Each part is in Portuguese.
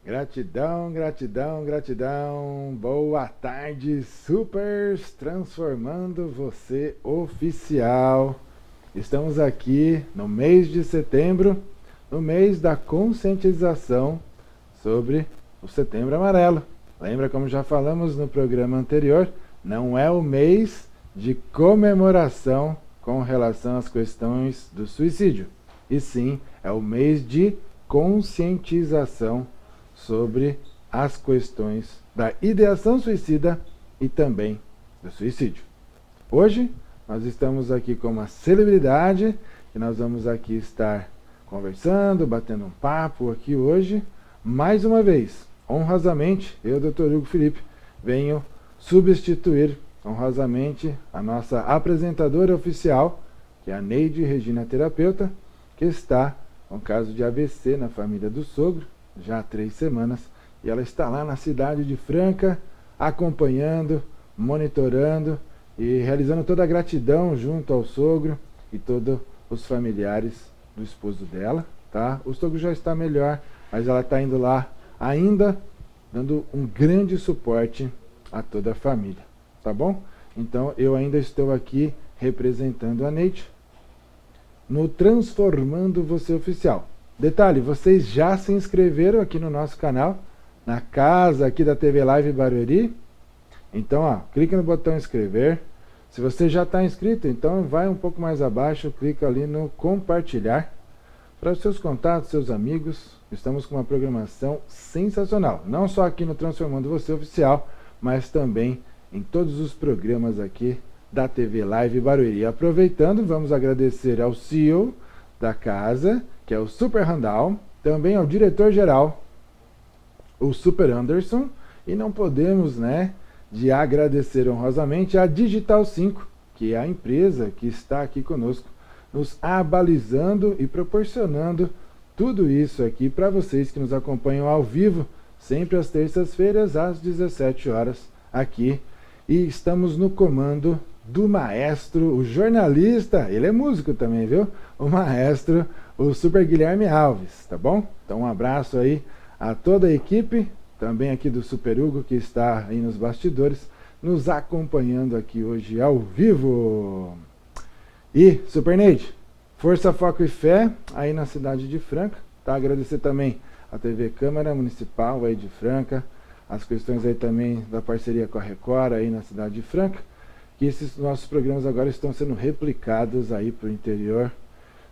Gratidão, gratidão, gratidão. Boa tarde, Supers, transformando você oficial. Estamos aqui no mês de setembro, no mês da conscientização sobre o Setembro Amarelo. Lembra como já falamos no programa anterior? Não é o mês de comemoração com relação às questões do suicídio, e sim é o mês de conscientização sobre as questões da ideação suicida e também do suicídio. Hoje nós estamos aqui com uma celebridade e nós vamos aqui estar conversando, batendo um papo aqui hoje. Mais uma vez, honrosamente, eu, Dr. Hugo Felipe, venho substituir honrosamente a nossa apresentadora oficial, que é a Neide Regina Terapeuta, que está com caso de AVC na família do sogro, já há 3 semanas, e ela está lá na cidade de Franca, acompanhando, monitorando e realizando toda a gratidão junto ao sogro e todos os familiares do esposo dela, tá? O sogro já está melhor, mas ela está indo lá ainda, dando um grande suporte a toda a família, tá bom? Então eu ainda estou aqui representando a Neide no Transformando Você Oficial. Detalhe, vocês já se inscreveram aqui no nosso canal, na casa aqui da TV Live Barueri? Então, ó, clica no botão inscrever. Se você já está inscrito, então vai um pouco mais abaixo, clica ali no compartilhar para os seus contatos, seus amigos. Estamos com uma programação sensacional, não só aqui no Transformando Você Oficial, mas também em todos os programas aqui da TV Live Barueri. Aproveitando, vamos agradecer ao CEO da casa, que é o Super Randall, também ao diretor-geral, o Super Anderson, e não podemos, de agradecer honrosamente a Digital 5, que é a empresa que está aqui conosco, nos abalizando e proporcionando tudo isso aqui para vocês que nos acompanham ao vivo, sempre às terças-feiras, às 17 horas, aqui. E estamos no comando do maestro, o jornalista, ele é músico também, viu? O maestro, o Super Guilherme Alves, tá bom? Então um abraço aí a toda a equipe, também aqui do Super Hugo, que está aí nos bastidores, nos acompanhando aqui hoje ao vivo. E, Super Neide, força, foco e fé aí na cidade de Franca, tá? Agradecer também a TV Câmara Municipal aí de Franca, as questões aí também da parceria com a Record aí na cidade de Franca, que esses nossos programas agora estão sendo replicados aí para o interior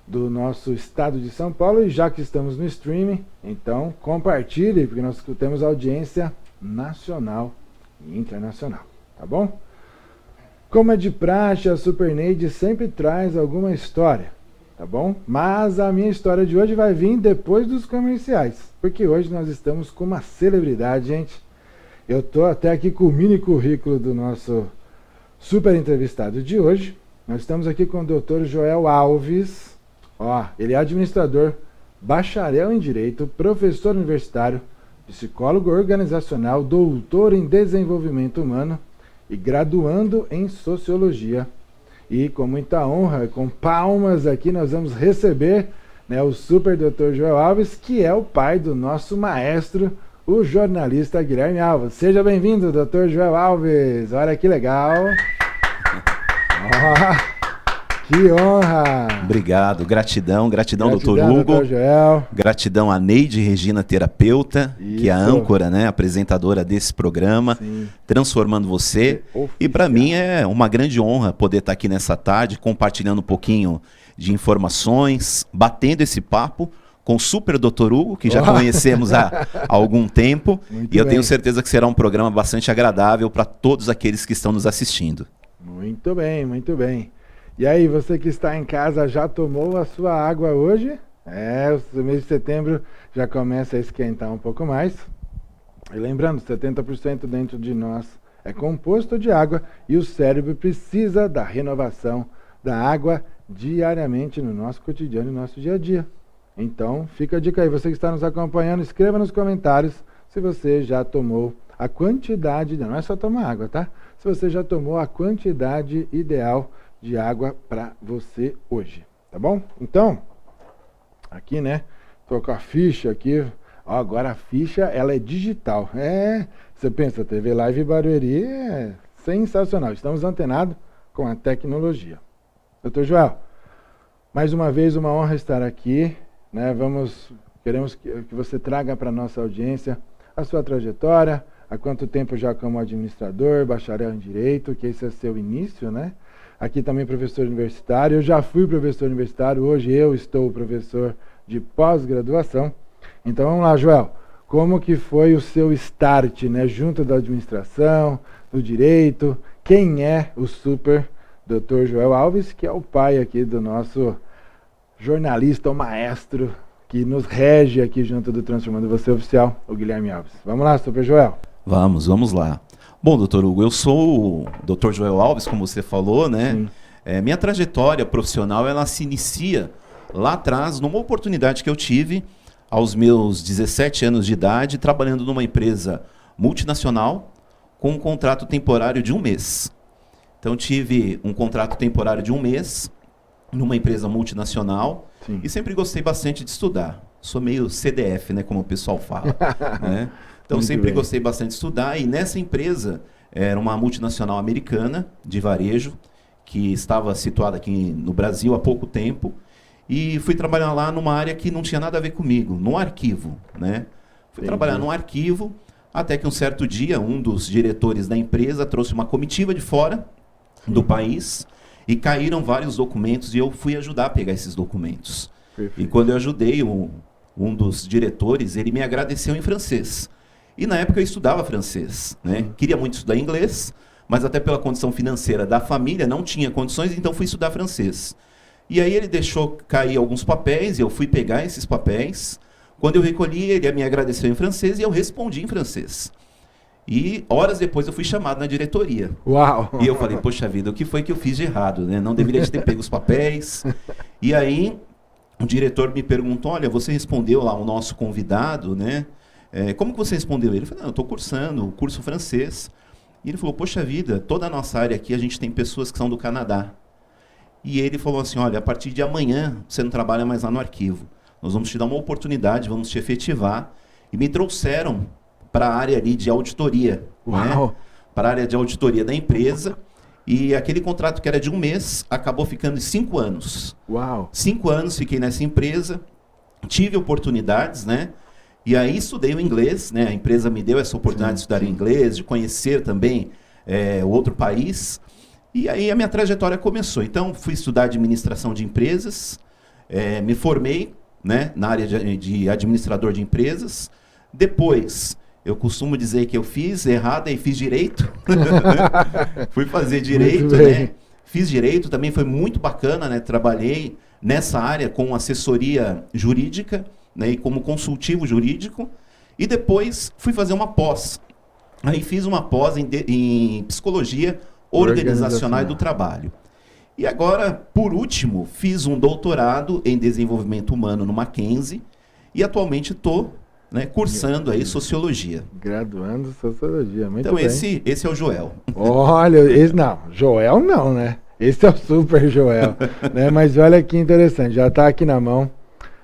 do nosso estado de São Paulo. E já que estamos no streaming, então compartilhe, porque nós temos audiência nacional e internacional, tá bom? Como é de praxe, a Super Neide sempre traz alguma história, tá bom? Mas a minha história de hoje vai vir depois dos comerciais, porque hoje nós estamos com uma celebridade, gente. Eu tô até aqui com o mini currículo do nosso super entrevistado de hoje. Nós estamos aqui com o Dr. Joel Alves. Ó, ele é administrador, bacharel em Direito, professor universitário, psicólogo organizacional, doutor em desenvolvimento humano e graduando em sociologia. E com muita honra, com palmas aqui, nós vamos receber o super Dr. Joel Alves, que é o pai do nosso maestro, o jornalista Guilherme Alves. Seja bem-vindo, Dr. Joel Alves. Olha que legal. Que honra! Obrigado, gratidão, Dr. Hugo. Dr. Joel. Gratidão a Neide Regina Terapeuta, Isso. que é a âncora, apresentadora desse programa, Sim. Transformando Você. E para mim é uma grande honra poder estar aqui nessa tarde, compartilhando um pouquinho de informações, batendo esse papo com o Super Dr. Hugo, que já conhecemos há algum tempo. Muito e eu bem. tenho certeza que será um programa bastante agradável para todos aqueles que estão nos assistindo. Muito bem, muito bem. E aí, você que está em casa, já tomou a sua água hoje? O mês de setembro já começa a esquentar um pouco mais. E lembrando, 70% dentro de nós é composto de água e o cérebro precisa da renovação da água diariamente no nosso cotidiano e no nosso dia a dia. Então, fica a dica aí, você que está nos acompanhando, escreva nos comentários se você já tomou a quantidade, não é só tomar água, tá? Se você já tomou a quantidade ideal de água para você hoje, tá bom? Então, aqui, tô com a ficha aqui, Ó, agora a ficha, ela é digital. Você pensa, TV Live Barueri é sensacional. Estamos antenados com a tecnologia. Doutor Joel, mais uma vez uma honra estar aqui, né? Queremos que você traga para a nossa audiência a sua trajetória, há quanto tempo já como administrador, bacharel em Direito, que esse é seu início, né? Aqui também professor universitário, eu já fui professor universitário, hoje eu estou professor de pós-graduação. Então vamos lá, Joel, como que foi o seu start, né? Junto da administração, do Direito, quem é o super Dr. Joel Alves, que é o pai aqui do nosso jornalista, o maestro, que nos rege aqui junto do Transformando Você Oficial, o Guilherme Alves. Vamos lá, Super Joel. Vamos lá. Bom, doutor Hugo, eu sou o Dr. Joel Alves, como você falou, né? Minha trajetória profissional, ela se inicia lá atrás, numa oportunidade que eu tive aos meus 17 anos de idade, trabalhando numa empresa multinacional com um contrato temporário de 1 mês. Então, tive um contrato temporário de 1 mês numa empresa multinacional. Sim. E sempre gostei bastante de estudar. Sou meio CDF, né, como o pessoal fala. Né? Então, sempre gostei bastante de estudar. E nessa empresa, era uma multinacional americana de varejo, que estava situada aqui no Brasil há pouco tempo. E fui trabalhar lá numa área que não tinha nada a ver comigo, no arquivo. Né? Fui trabalhar num arquivo, até que um certo dia, um dos diretores da empresa trouxe uma comitiva de fora do país, e caíram vários documentos, e eu fui ajudar a pegar esses documentos. Perfeito. E quando eu ajudei um dos diretores, ele me agradeceu em francês. E na época eu estudava francês, né? Queria muito estudar inglês, mas até pela condição financeira da família não tinha condições, então fui estudar francês. E aí ele deixou cair alguns papéis, e eu fui pegar esses papéis. Quando eu recolhi, ele me agradeceu em francês e eu respondi em francês. E horas depois eu fui chamado na diretoria. Uau! E eu falei, poxa vida, o que foi que eu fiz de errado? Né? Não deveria ter pego os papéis. E aí o diretor me perguntou, olha, você respondeu lá o nosso convidado, né? Como que você respondeu? Ele falou, não, eu estou cursando o curso francês. E ele falou, poxa vida, toda a nossa área aqui, a gente tem pessoas que são do Canadá. E ele falou assim, olha, a partir de amanhã você não trabalha mais lá no arquivo. Nós vamos te dar uma oportunidade, vamos te efetivar. E me trouxeram para a área ali de auditoria, né? Para a área de auditoria da empresa. E aquele contrato que era de 1 mês, acabou ficando em 5 anos. Uau! 5 anos fiquei nessa empresa, tive oportunidades, né? E aí estudei o inglês, né? A empresa me deu essa oportunidade de estudar inglês, de conhecer também outro país. E aí a minha trajetória começou. Então, fui estudar administração de empresas, me formei, né, na área de administrador de empresas. Depois, eu costumo dizer que eu fiz errado e fiz direito. Fui fazer direito, né? Fiz direito, também foi muito bacana, né? Trabalhei nessa área com assessoria jurídica, né, e como consultivo jurídico. E depois fui fazer uma pós. Aí fiz uma pós em psicologia organizacional e do trabalho. E agora, por último, fiz um doutorado em desenvolvimento humano no Mackenzie e atualmente estou, né, cursando aí sociologia. Graduando sociologia, muito então, bem. Então esse é o Joel. Olha, Joel não, né? Esse é o super Joel. Né? Mas olha que interessante, já está aqui na mão,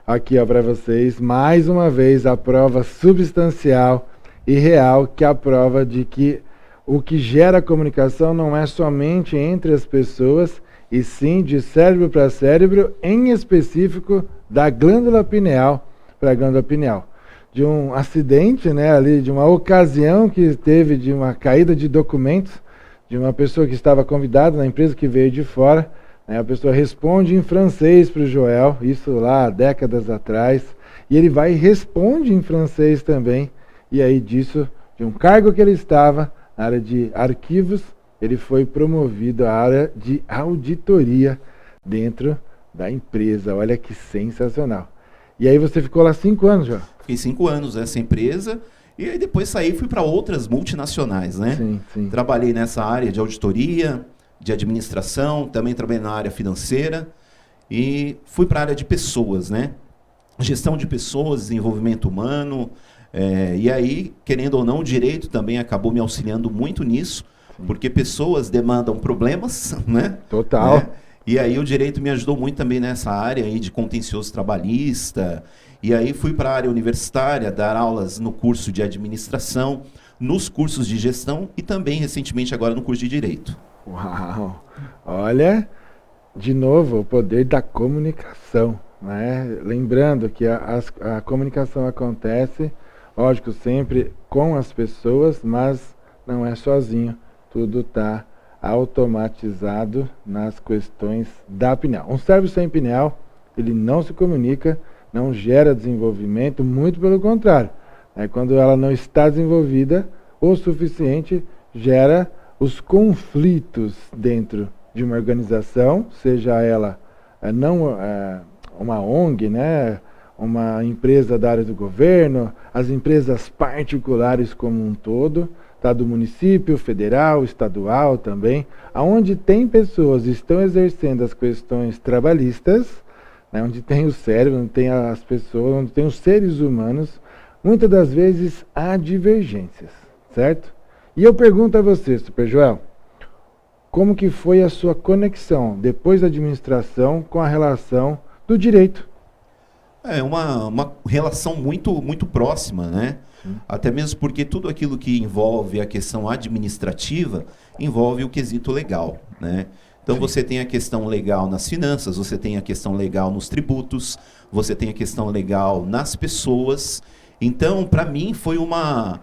aqui para vocês, mais uma vez a prova substancial e real, que é a prova de que o que gera comunicação não é somente entre as pessoas, e sim de cérebro para cérebro, em específico da glândula pineal para a glândula pineal. De um acidente, né, ali, de uma ocasião que teve de uma caída de documentos de uma pessoa que estava convidada na empresa, que veio de fora, né, a pessoa responde em francês para o Joel, isso lá há décadas atrás, e ele vai e responde em francês também, e aí disso, de um cargo que ele estava, na área de arquivos, ele foi promovido à área de auditoria dentro da empresa. Olha que sensacional. E aí você ficou lá 5 anos, João? Fiquei 5 anos nessa empresa e aí depois saí e fui para outras multinacionais, né? Sim, sim. Trabalhei nessa área de auditoria, de administração, também trabalhei na área financeira e fui para a área de pessoas, né? Gestão de pessoas, desenvolvimento humano. E aí, querendo ou não, o direito também acabou me auxiliando muito nisso, porque pessoas demandam problemas, né? Total. Né? E aí o direito me ajudou muito também nessa área aí de contencioso trabalhista. E aí fui para a área universitária, dar aulas no curso de administração, nos cursos de gestão e também recentemente agora no curso de direito. Uau! Olha, de novo, o poder da comunicação, né? Lembrando que a comunicação acontece, lógico, sempre com as pessoas, mas não é sozinho. Tudo está automatizado nas questões da pineal. Um cérebro sem pineal, ele não se comunica, não gera desenvolvimento, muito pelo contrário. Quando ela não está desenvolvida o suficiente, gera os conflitos dentro de uma organização, seja ela não uma ONG, né, uma empresa da área do governo, as empresas particulares como um todo, tá, do município, federal, estadual também, aonde tem pessoas que estão exercendo as questões trabalhistas, né, onde tem o cérebro, onde tem as pessoas, onde tem os seres humanos, muitas das vezes há divergências, certo? E eu pergunto a você, Super Joel, como que foi a sua conexão depois da administração com a relação do direito? É uma relação muito próxima, né? Sim. Até mesmo porque tudo aquilo que envolve a questão administrativa envolve o quesito legal, né? Então, sim, você tem a questão legal nas finanças, você tem a questão legal nos tributos, você tem a questão legal nas pessoas. Então, para mim, foi uma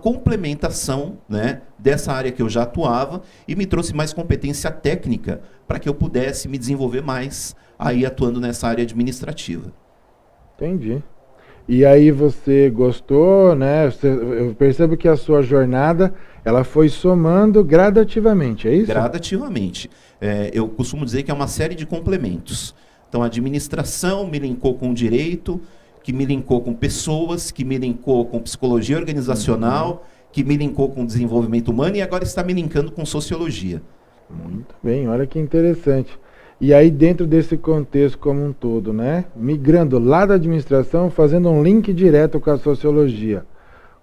complementação, né, dessa área que eu já atuava e me trouxe mais competência técnica para que eu pudesse me desenvolver mais aí atuando nessa área administrativa. Entendi. E aí você gostou, né? Eu percebo que a sua jornada ela foi somando gradativamente, é isso? Gradativamente. Eu costumo dizer que é uma série de complementos. Então, a administração me linkou com o direito, que me linkou com pessoas, que me linkou com psicologia organizacional, que me linkou com desenvolvimento humano e agora está me linkando com sociologia. Muito bem, olha que interessante. E aí dentro desse contexto como um todo, né? Migrando lá da administração, fazendo um link direto com a sociologia.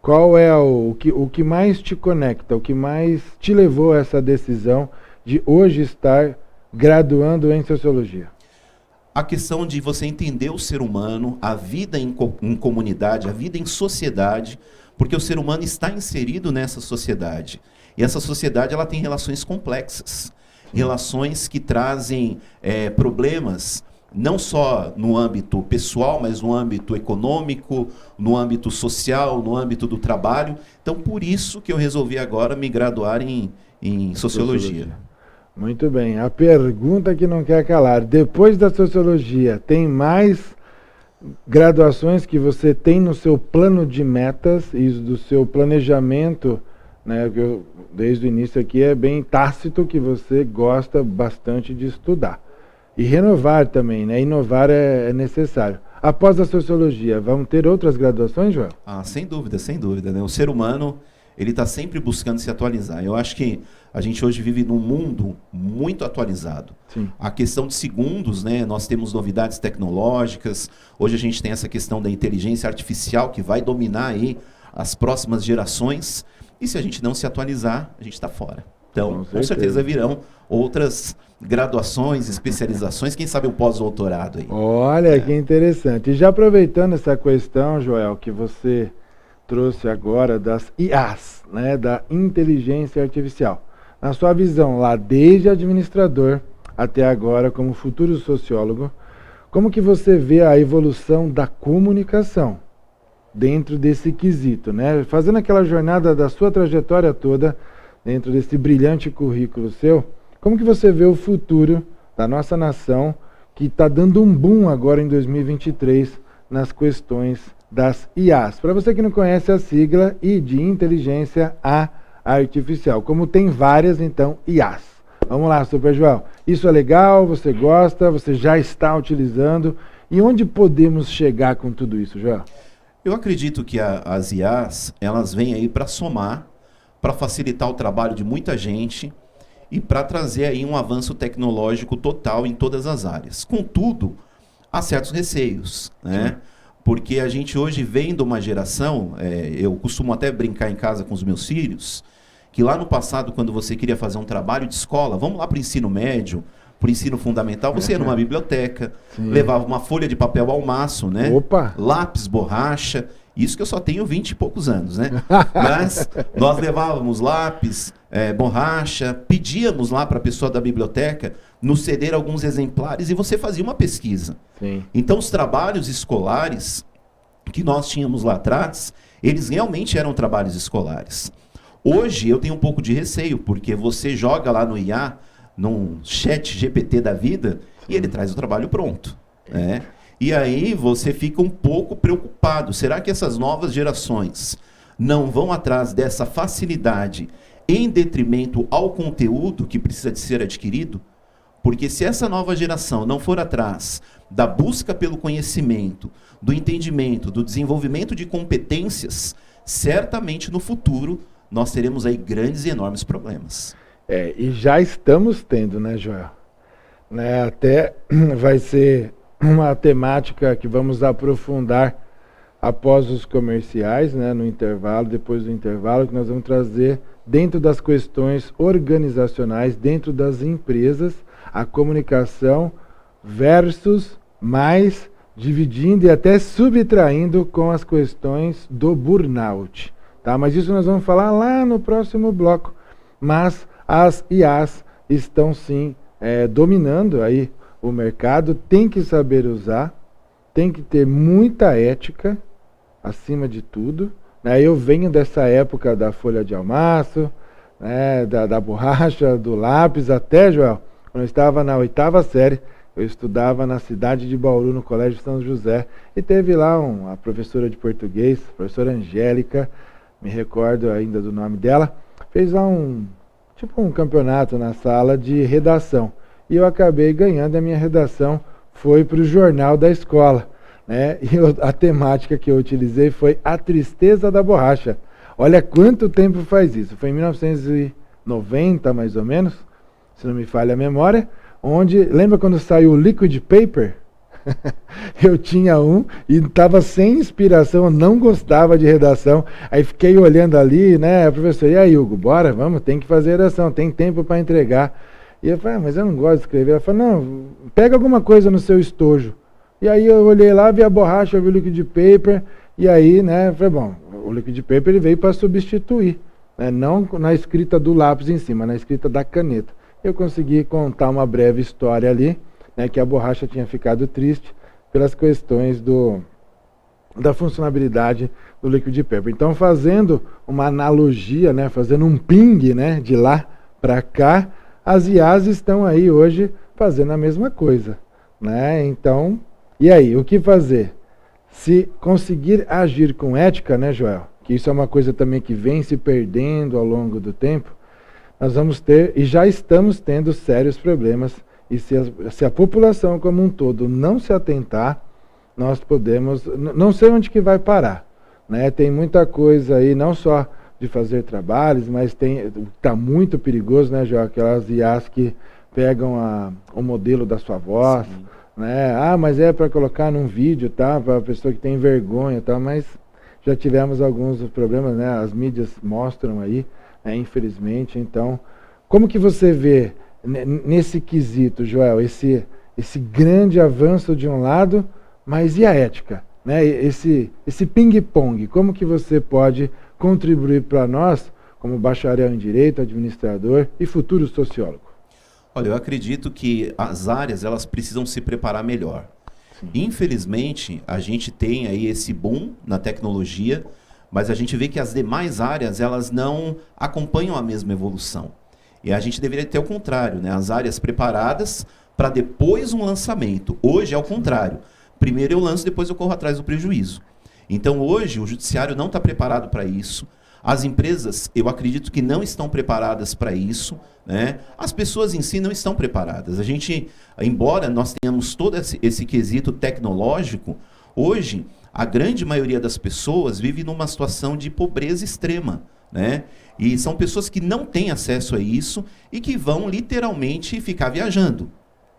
Qual é o que mais te conecta, o que mais te levou a essa decisão de hoje estar graduando em sociologia? A questão de você entender o ser humano, a vida em comunidade, a vida em sociedade, porque o ser humano está inserido nessa sociedade. E essa sociedade ela tem relações complexas, relações que trazem problemas, não só no âmbito pessoal, mas no âmbito econômico, no âmbito social, no âmbito do trabalho. Então, por isso que eu resolvi agora me graduar em sociologia. Muito bem. A pergunta que não quer calar. Depois da sociologia, tem mais graduações que você tem no seu plano de metas e do seu planejamento, né? Desde o início aqui é bem tácito que você gosta bastante de estudar. E renovar também, né? Inovar é necessário. Após a sociologia, vamos ter outras graduações, Joel? Sem dúvida, né? O ser humano, ele está sempre buscando se atualizar. Eu acho que a gente hoje vive num mundo muito atualizado. Sim. A questão de segundos, né? Nós temos novidades tecnológicas. Hoje a gente tem essa questão da inteligência artificial que vai dominar aí as próximas gerações. E se a gente não se atualizar, a gente está fora. Então, com certeza virão outras graduações, especializações, quem sabe um pós-doutorado aí. Olha, que interessante. E já aproveitando essa questão, Joel, que você trouxe agora das IAs, né, da inteligência artificial. Na sua visão, lá desde administrador até agora como futuro sociólogo, como que você vê a evolução da comunicação dentro desse quesito, né? Fazendo aquela jornada da sua trajetória toda, dentro desse brilhante currículo seu, como que você vê o futuro da nossa nação, que está dando um boom agora em 2023 nas questões das IAs? Para você que não conhece a sigla, I de inteligência artificial. Como tem várias, então, IAs. Vamos lá, Super Joel. Isso é legal? Você gosta? Você já está utilizando? E onde podemos chegar com tudo isso, Joel? Eu acredito que as IAs, elas vêm aí para somar, para facilitar o trabalho de muita gente e para trazer aí um avanço tecnológico total em todas as áreas. Contudo, há certos receios, né? Sim. Porque a gente hoje vem de uma geração, eu costumo até brincar em casa com os meus filhos, que lá no passado, quando você queria fazer um trabalho de escola, vamos lá para o ensino médio, para o ensino fundamental, você ia numa biblioteca, Sim. levava uma folha de papel ao maço, né? Opa! Lápis, borracha. Isso que eu só tenho 20 e poucos anos, né? Mas nós levávamos lápis, borracha, pedíamos lá para a pessoa da biblioteca nos ceder alguns exemplares e você fazia uma pesquisa. Sim. Então, os trabalhos escolares que nós tínhamos lá atrás, eles realmente eram trabalhos escolares. Hoje, eu tenho um pouco de receio, porque você joga lá no IA, num chat GPT da vida, e ele traz o trabalho pronto, né? E aí você fica um pouco preocupado. Será que essas novas gerações não vão atrás dessa facilidade em detrimento ao conteúdo que precisa de ser adquirido? Porque se essa nova geração não for atrás da busca pelo conhecimento, do entendimento, do desenvolvimento de competências, certamente no futuro nós teremos aí grandes e enormes problemas. E já estamos tendo, né, Joel? Né, até vai ser uma temática que vamos aprofundar após os comerciais, né, no intervalo, depois do intervalo, que nós vamos trazer dentro das questões organizacionais, dentro das empresas, a comunicação versus mais dividindo e até subtraindo com as questões do burnout. Tá? Mas isso nós vamos falar lá no próximo bloco. Mas as IAs estão sim dominando aí o mercado, tem que saber usar, tem que ter muita ética, acima de tudo. Né? Eu venho dessa época da folha de almaço, né? da borracha, do lápis, até, Joel, quando eu estava na 8ª série, eu estudava na cidade de Bauru, no Colégio São José, e teve lá a professora de português, a professora Angélica, me recordo ainda do nome dela, fez lá um campeonato na sala de redação. E eu acabei ganhando, a minha redação foi para o jornal da escola. Né? E a temática que eu utilizei foi A Tristeza da Borracha. Olha quanto tempo faz isso. Foi em 1990, mais ou menos, se não me falha a memória, onde, lembra quando saiu o Liquid Paper? Eu tinha um e estava sem inspiração, eu não gostava de redação. Aí fiquei olhando ali, né, a professora, e aí, Hugo, bora, vamos, tem que fazer redação, tem tempo para entregar. E eu falei, mas eu não gosto de escrever. Ela falou, não, pega alguma coisa no seu estojo. E aí eu olhei lá, vi a borracha, vi o liquid paper, e aí, né, falei, bom, o liquid paper ele veio para substituir, né, não na escrita do lápis em cima, na escrita da caneta. Eu consegui contar uma breve história ali, né, que a borracha tinha ficado triste pelas questões da funcionalidade do liquid paper. Então, fazendo uma analogia, né, fazendo um ping, né, de lá para cá, as IAs estão aí hoje fazendo a mesma coisa, né? Então, e aí, o que fazer? Se conseguir agir com ética, né, Joel? Que isso é uma coisa também que vem se perdendo ao longo do tempo, nós vamos ter, e já estamos tendo, sérios problemas, e se a população como um todo não se atentar, nós podemos, não sei onde que vai parar, né? Tem muita coisa aí, não só de fazer trabalhos, mas está muito perigoso, né, João? Aquelas IAs que pegam o modelo da sua voz, sim, né? Ah, mas é para colocar num vídeo, tá? Para a pessoa que tem vergonha, tá? Mas já tivemos alguns problemas, né? As mídias mostram aí, né? Infelizmente. Então, como que você vê nesse quesito, Joel, esse grande avanço de um lado, mas e a ética, né? Esse ping-pong, como que você pode contribuir para nós, como bacharel em Direito, administrador e futuro sociólogo? Olha, eu acredito que as áreas elas precisam se preparar melhor. Sim. Infelizmente, a gente tem aí esse boom na tecnologia, mas a gente vê que as demais áreas elas não acompanham a mesma evolução. E a gente deveria ter o contrário, né? As áreas preparadas para depois um lançamento. Hoje é o contrário. Primeiro eu lanço, depois eu corro atrás do prejuízo. Então hoje o judiciário não está preparado para isso. As empresas, eu acredito que não estão preparadas para isso, né? As pessoas em si não estão preparadas. A gente, embora nós tenhamos todo esse quesito tecnológico, hoje a grande maioria das pessoas vive numa situação de pobreza extrema, né? E são pessoas que não têm acesso a isso e que vão literalmente ficar viajando.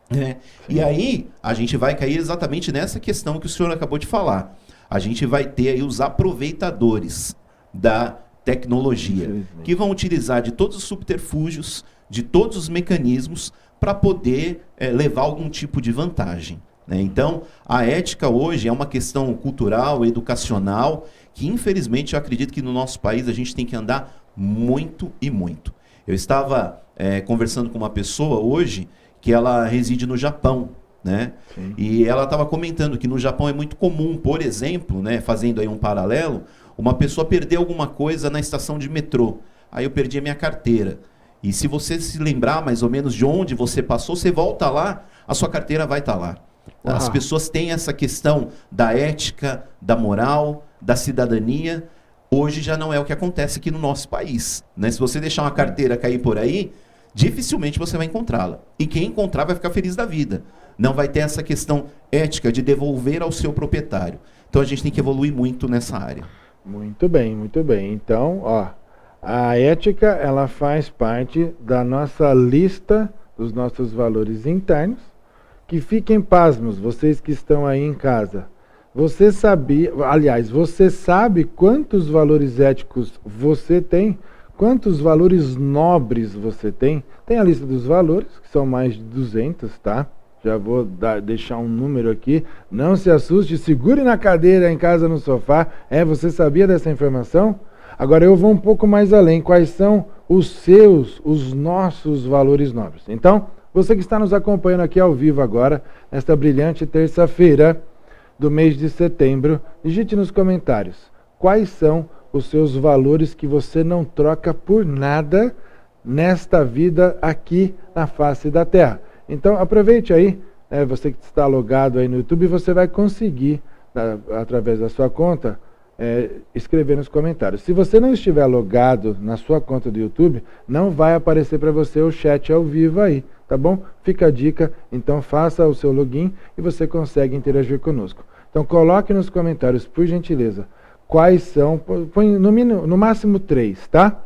Né? E aí a gente vai cair exatamente nessa questão que o senhor acabou de falar. A gente vai ter aí os aproveitadores da tecnologia, que vão utilizar de todos os subterfúgios, de todos os mecanismos para poder levar algum tipo de vantagem, né? Então, a ética hoje é uma questão cultural, educacional, que infelizmente eu acredito que no nosso país a gente tem que andar muito e muito. Eu estava conversando com uma pessoa hoje que ela reside no Japão, né? Sim. E ela estava comentando que no Japão é muito comum, por exemplo, né, fazendo aí um paralelo, uma pessoa perder alguma coisa na estação de metrô. Aí eu perdi a minha carteira. E se você se lembrar mais ou menos de onde você passou, você volta lá, a sua carteira vai estar lá. As pessoas têm essa questão da ética, da moral, da cidadania. Hoje já não é o que acontece aqui no nosso país, né? Se você deixar uma carteira cair por aí, dificilmente você vai encontrá-la. E quem encontrar vai ficar feliz da vida. Não vai ter essa questão ética de devolver ao seu proprietário. Então a gente tem que evoluir muito nessa área. Muito bem, muito bem. Então, ó, a ética, ela faz parte da nossa lista dos nossos valores internos, que fiquem pasmos, vocês que estão aí em casa. Você sabia, aliás, você sabe quantos valores éticos você tem? Quantos valores nobres você tem? Tem a lista dos valores, que são mais de 200, tá? Já vou deixar um número aqui. Não se assuste, segure na cadeira em casa no sofá. Você sabia dessa informação? Agora eu vou um pouco mais além. Quais são os nossos valores nobres? Então, você que está nos acompanhando aqui ao vivo agora, nesta brilhante terça-feira do mês de setembro, digite nos comentários quais são os seus valores que você não troca por nada nesta vida aqui na face da Terra. Então aproveite aí, você que está logado aí no YouTube, você vai conseguir, através da sua conta, escrever nos comentários. Se você não estiver logado na sua conta do YouTube, não vai aparecer para você o chat ao vivo aí, tá bom? Fica a dica, então faça o seu login e você consegue interagir conosco. Então coloque nos comentários, por gentileza, quais são, põe no máximo 3, tá?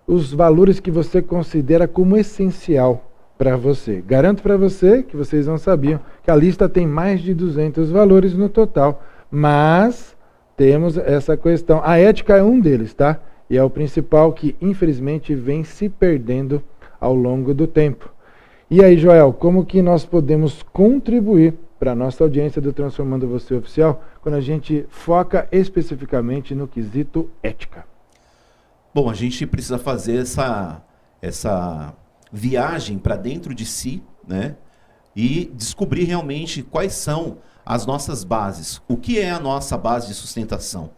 Os valores que você considera como essencial para você. Garanto para você que vocês não sabiam que a lista tem mais de 200 valores no total, mas temos essa questão. A ética é um deles, tá? E é o principal que, infelizmente, vem se perdendo ao longo do tempo. E aí, Joel, como que nós podemos contribuir para a nossa audiência do Transformando Você Oficial quando a gente foca especificamente no quesito ética? Bom, a gente precisa fazer essa viagem para dentro de si, né? E descobrir realmente quais são as nossas bases. O que é a nossa base de sustentação?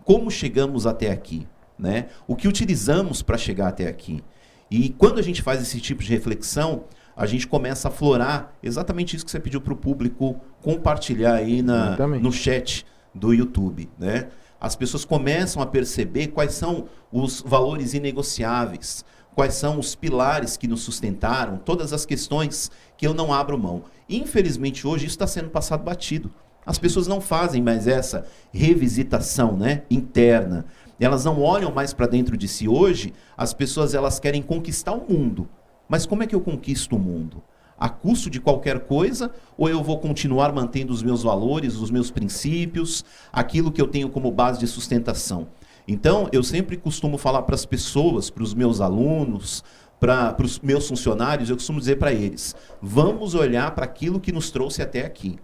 Como chegamos até aqui, né? O que utilizamos para chegar até aqui? E quando a gente faz esse tipo de reflexão, a gente começa a aflorar exatamente isso que você pediu para o público compartilhar aí no chat do YouTube, né? As pessoas começam a perceber quais são os valores inegociáveis, quais são os pilares que nos sustentaram, todas as questões que eu não abro mão. Infelizmente, hoje, isso está sendo passado batido. As pessoas não fazem mais essa revisitação, né, interna. Elas não olham mais para dentro de si. Hoje, as pessoas elas querem conquistar o mundo. Mas como é que eu conquisto o mundo? A custo de qualquer coisa? Ou eu vou continuar mantendo os meus valores, os meus princípios, aquilo que eu tenho como base de sustentação? Então, eu sempre costumo falar para as pessoas, para os meus alunos, para os meus funcionários, eu costumo dizer para eles, vamos olhar para aquilo que nos trouxe até aqui.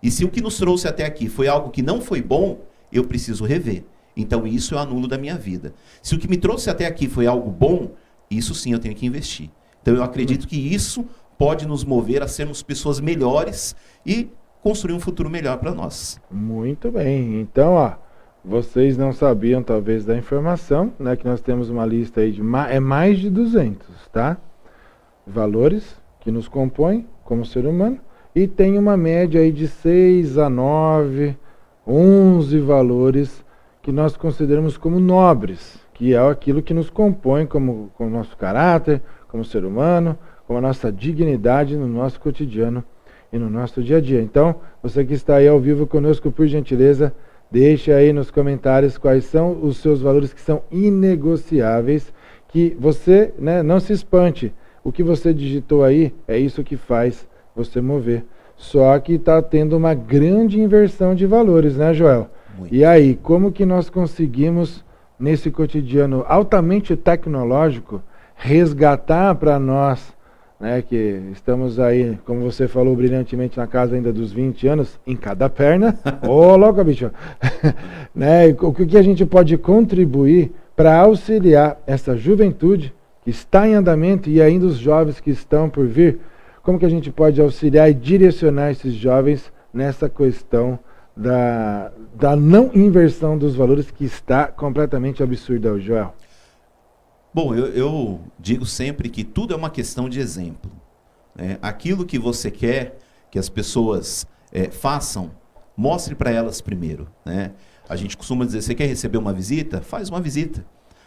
E se o que nos trouxe até aqui foi algo que não foi bom, eu preciso rever. Então, isso eu anulo da minha vida. Se o que me trouxe até aqui foi algo bom, isso sim eu tenho que investir. Então, eu acredito que isso pode nos mover a sermos pessoas melhores e construir um futuro melhor para nós. Muito bem. Então, ó, vocês não sabiam, talvez, da informação, né, que nós temos uma lista aí de mais de 200, tá? Valores que nos compõem como ser humano e tem uma média aí de 6 a 9, 11 valores que nós consideramos como nobres, que é aquilo que nos compõe como o nosso caráter, como ser humano, como a nossa dignidade no nosso cotidiano e no nosso dia a dia. Então, você que está aí ao vivo conosco, por gentileza, deixe aí nos comentários quais são os seus valores que são inegociáveis, que você, né, não se espante. O que você digitou aí é isso que faz você mover. Só que está tendo uma grande inversão de valores, né, Joel? Muito. E aí, como que nós conseguimos, nesse cotidiano altamente tecnológico, resgatar para nós, né, que estamos aí, como você falou brilhantemente, na casa ainda dos 20 anos, em cada perna. Ô, louco, bicho! Né, o que a gente pode contribuir para auxiliar essa juventude que está em andamento e ainda os jovens que estão por vir? Como que a gente pode auxiliar e direcionar esses jovens nessa questão da não inversão dos valores que está completamente absurda, Joel? Bom, eu digo sempre que tudo é uma questão de exemplo. Né? Aquilo que você quer que as pessoas façam, mostre para elas primeiro. Né? A gente costuma dizer, você quer receber uma visita? Faz uma visita.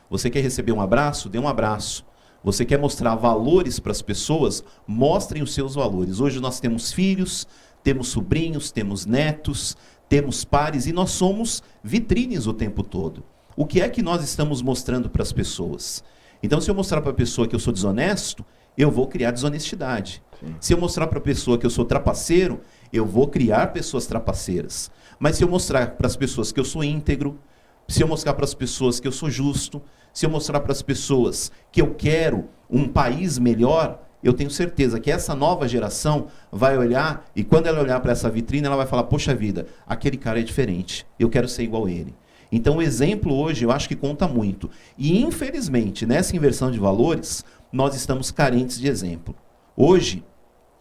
Você quer receber um abraço? Dê um abraço. Você quer mostrar valores para as pessoas? Mostrem os seus valores. Hoje nós temos filhos, temos sobrinhos, temos netos, temos pares e nós somos vitrines o tempo todo. O que é que nós estamos mostrando para as pessoas? Então, se eu mostrar para a pessoa que eu sou desonesto, eu vou criar desonestidade. Sim. Se eu mostrar para a pessoa que eu sou trapaceiro, eu vou criar pessoas trapaceiras. Mas se eu mostrar para as pessoas que eu sou íntegro, se eu mostrar para as pessoas que eu sou justo, se eu mostrar para as pessoas que eu quero um país melhor, eu tenho certeza que essa nova geração vai olhar e quando ela olhar para essa vitrine, ela vai falar, poxa vida, aquele cara é diferente, eu quero ser igual a ele. Então o exemplo hoje eu acho que conta muito. E infelizmente, nessa inversão de valores, nós estamos carentes de exemplo. Hoje,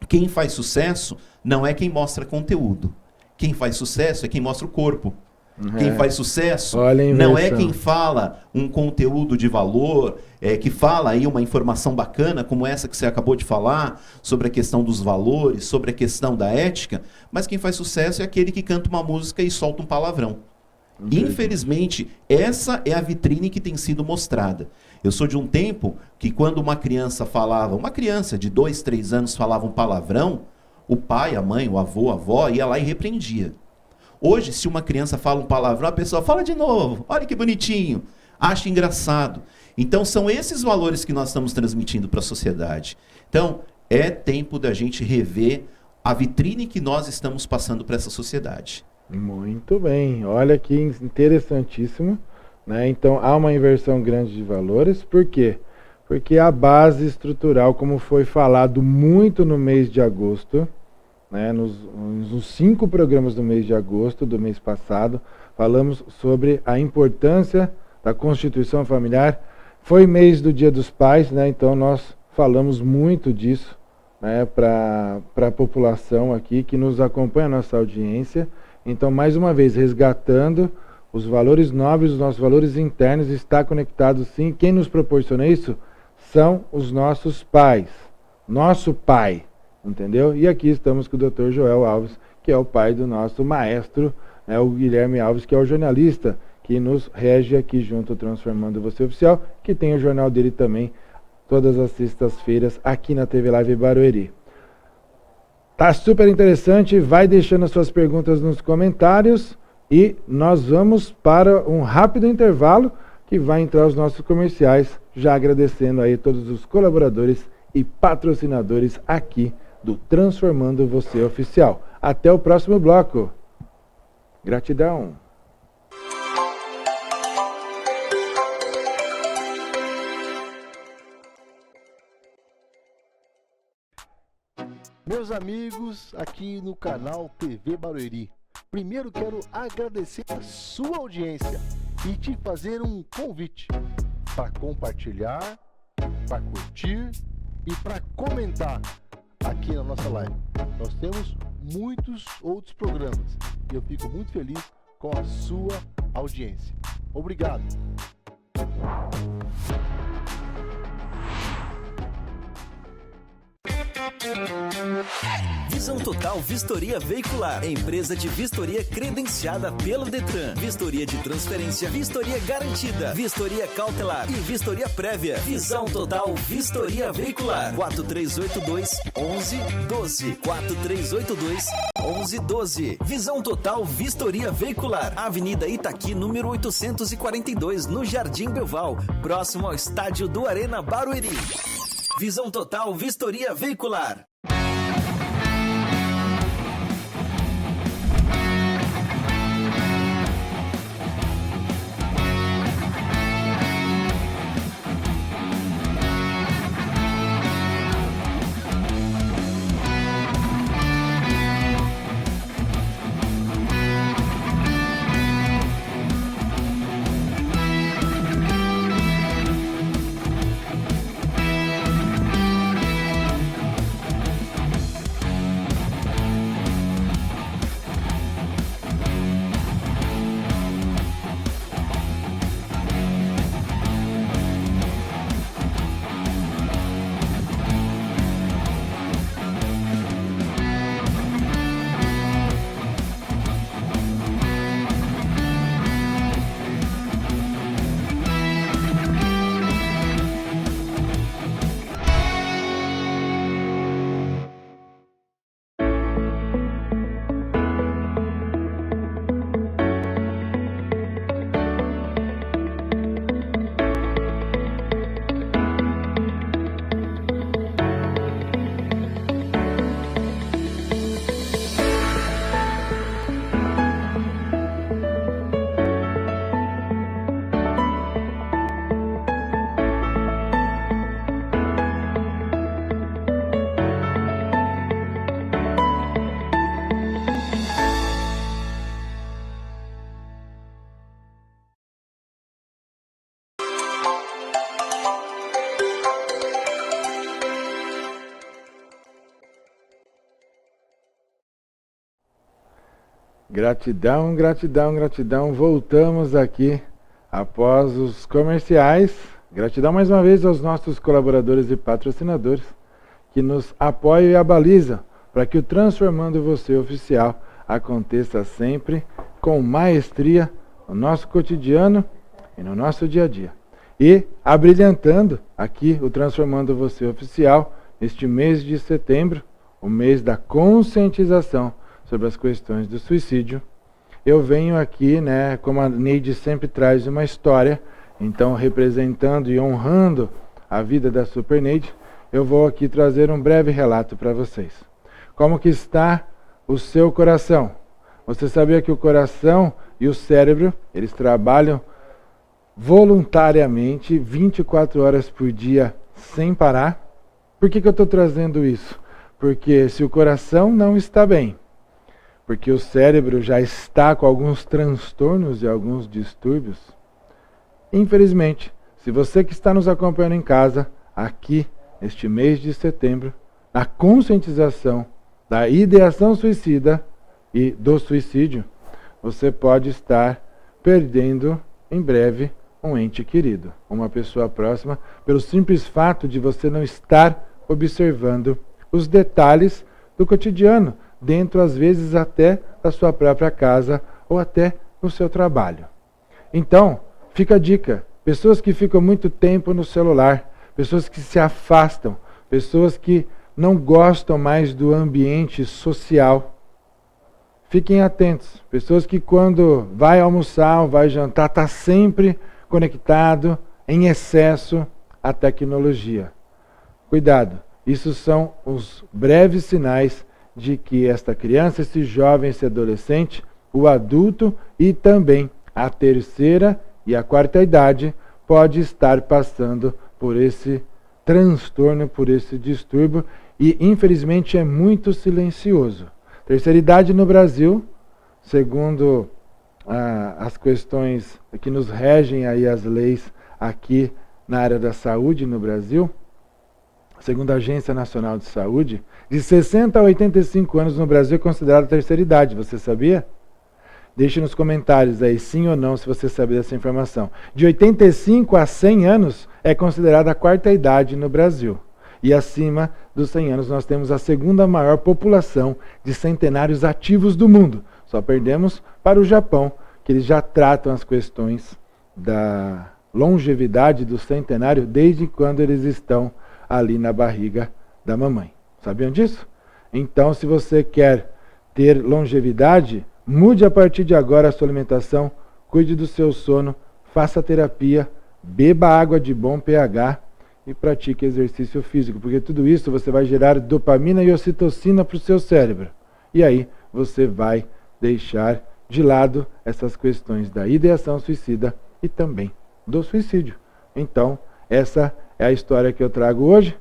quem faz sucesso não é quem mostra conteúdo. Quem faz sucesso é quem mostra o corpo. Quem faz sucesso não é quem fala um conteúdo de valor, que fala aí uma informação bacana, como essa que você acabou de falar, sobre a questão dos valores, sobre a questão da ética, mas quem faz sucesso é aquele que canta uma música e solta um palavrão. Infelizmente, essa é a vitrine que tem sido mostrada. Eu sou de um tempo que quando uma criança falava, uma criança de 2, 3 anos falava um palavrão, o pai, a mãe, o avô, a avó ia lá e repreendia. Hoje, se uma criança fala um palavrão, a pessoa fala de novo, olha que bonitinho, acha engraçado. Então, são esses valores que nós estamos transmitindo para a sociedade. Então, é tempo da gente rever a vitrine que nós estamos passando para essa sociedade. Muito bem, olha que interessantíssimo, né? Então há uma inversão grande de valores, por quê? Porque a base estrutural, como foi falado muito no mês de agosto, né? Nos 5 programas do mês de agosto do mês passado, falamos sobre a importância da constituição familiar. Foi mês do Dia dos Pais, né? Então nós falamos muito disso, né? Para a população aqui que nos acompanha, a nossa audiência. Então, mais uma vez, resgatando os valores nobres, os nossos valores internos, está conectado sim. Quem nos proporciona isso são os nossos pais. Nosso pai, entendeu? E aqui estamos com o Dr. Joel Alves, que é o pai do nosso maestro, né, o Guilherme Alves, que é o jornalista que nos rege aqui junto ao Transformando Você Oficial, que tem o jornal dele também, todas as sextas-feiras, aqui na TV Live Barueri. Tá super interessante, vai deixando as suas perguntas nos comentários e nós vamos para um rápido intervalo que vai entrar os nossos comerciais, já agradecendo aí todos os colaboradores e patrocinadores aqui do Transformando Você Oficial. Até o próximo bloco. Gratidão. Meus amigos, aqui no canal TV Barueri, primeiro quero agradecer a sua audiência e te fazer um convite para compartilhar, para curtir e para comentar aqui na nossa live. Nós temos muitos outros programas e eu fico muito feliz com a sua audiência. Obrigado! Visão Total Vistoria Veicular, empresa de vistoria credenciada pelo Detran, vistoria de transferência, vistoria garantida, vistoria cautelar e vistoria prévia. Visão Total Vistoria Veicular, 4382-1112, 4382-1112. Visão Total Vistoria Veicular, Avenida Itaqui, número 842, no Jardim Belval, próximo ao estádio do Arena Barueri. Visão Total Vistoria Veicular. Gratidão, gratidão, gratidão. Voltamos aqui após os comerciais. Gratidão mais uma vez aos nossos colaboradores e patrocinadores que nos apoiam e abalizam para que o Transformando Você Oficial aconteça sempre com maestria no nosso cotidiano e no nosso dia a dia. E abrilhantando aqui o Transformando Você Oficial neste mês de setembro, o mês da conscientização sobre as questões do suicídio, eu venho aqui, né, como a Neide sempre traz uma história, então representando e honrando a vida da Super Neide, eu vou aqui trazer um breve relato para vocês. Como que está o seu coração? Você sabia que o coração e o cérebro, eles trabalham voluntariamente 24 horas por dia sem parar? Por que eu estou trazendo isso? Porque se o coração não está bem, porque o cérebro já está com alguns transtornos e alguns distúrbios, infelizmente, se você que está nos acompanhando em casa, aqui, neste mês de setembro, na conscientização da ideação suicida e do suicídio, você pode estar perdendo em breve um ente querido, uma pessoa próxima, pelo simples fato de você não estar observando os detalhes do cotidiano, dentro às vezes até da sua própria casa ou até no seu trabalho. Então, fica a dica, pessoas que ficam muito tempo no celular, pessoas que se afastam, pessoas que não gostam mais do ambiente social, fiquem atentos, pessoas que quando vai almoçar ou vai jantar, está sempre conectado, em excesso, à tecnologia. Cuidado, isso são os breves sinais de que esta criança, esse jovem, esse adolescente, o adulto e também a terceira e a quarta idade pode estar passando por esse transtorno, por esse distúrbio e infelizmente é muito silencioso. Terceira idade no Brasil, segundo as questões que nos regem aí as leis aqui na área da saúde no Brasil, segundo a Agência Nacional de Saúde, de 60 a 85 anos no Brasil é considerada terceira idade. Você sabia? Deixe nos comentários aí sim ou não se você sabia dessa informação. De 85 a 100 anos é considerada a quarta idade no Brasil. E acima dos 100 anos nós temos a segunda maior população de centenários ativos do mundo. Só perdemos para o Japão, que eles já tratam as questões da longevidade do centenário desde quando eles estão ali na barriga da mamãe. Sabiam disso? Então, se você quer ter longevidade, mude a partir de agora a sua alimentação, cuide do seu sono, faça terapia, beba água de bom pH e pratique exercício físico, porque tudo isso você vai gerar dopamina e ocitocina para o seu cérebro. E aí você vai deixar de lado essas questões da ideação suicida e também do suicídio. Então, essa é a história que eu trago hoje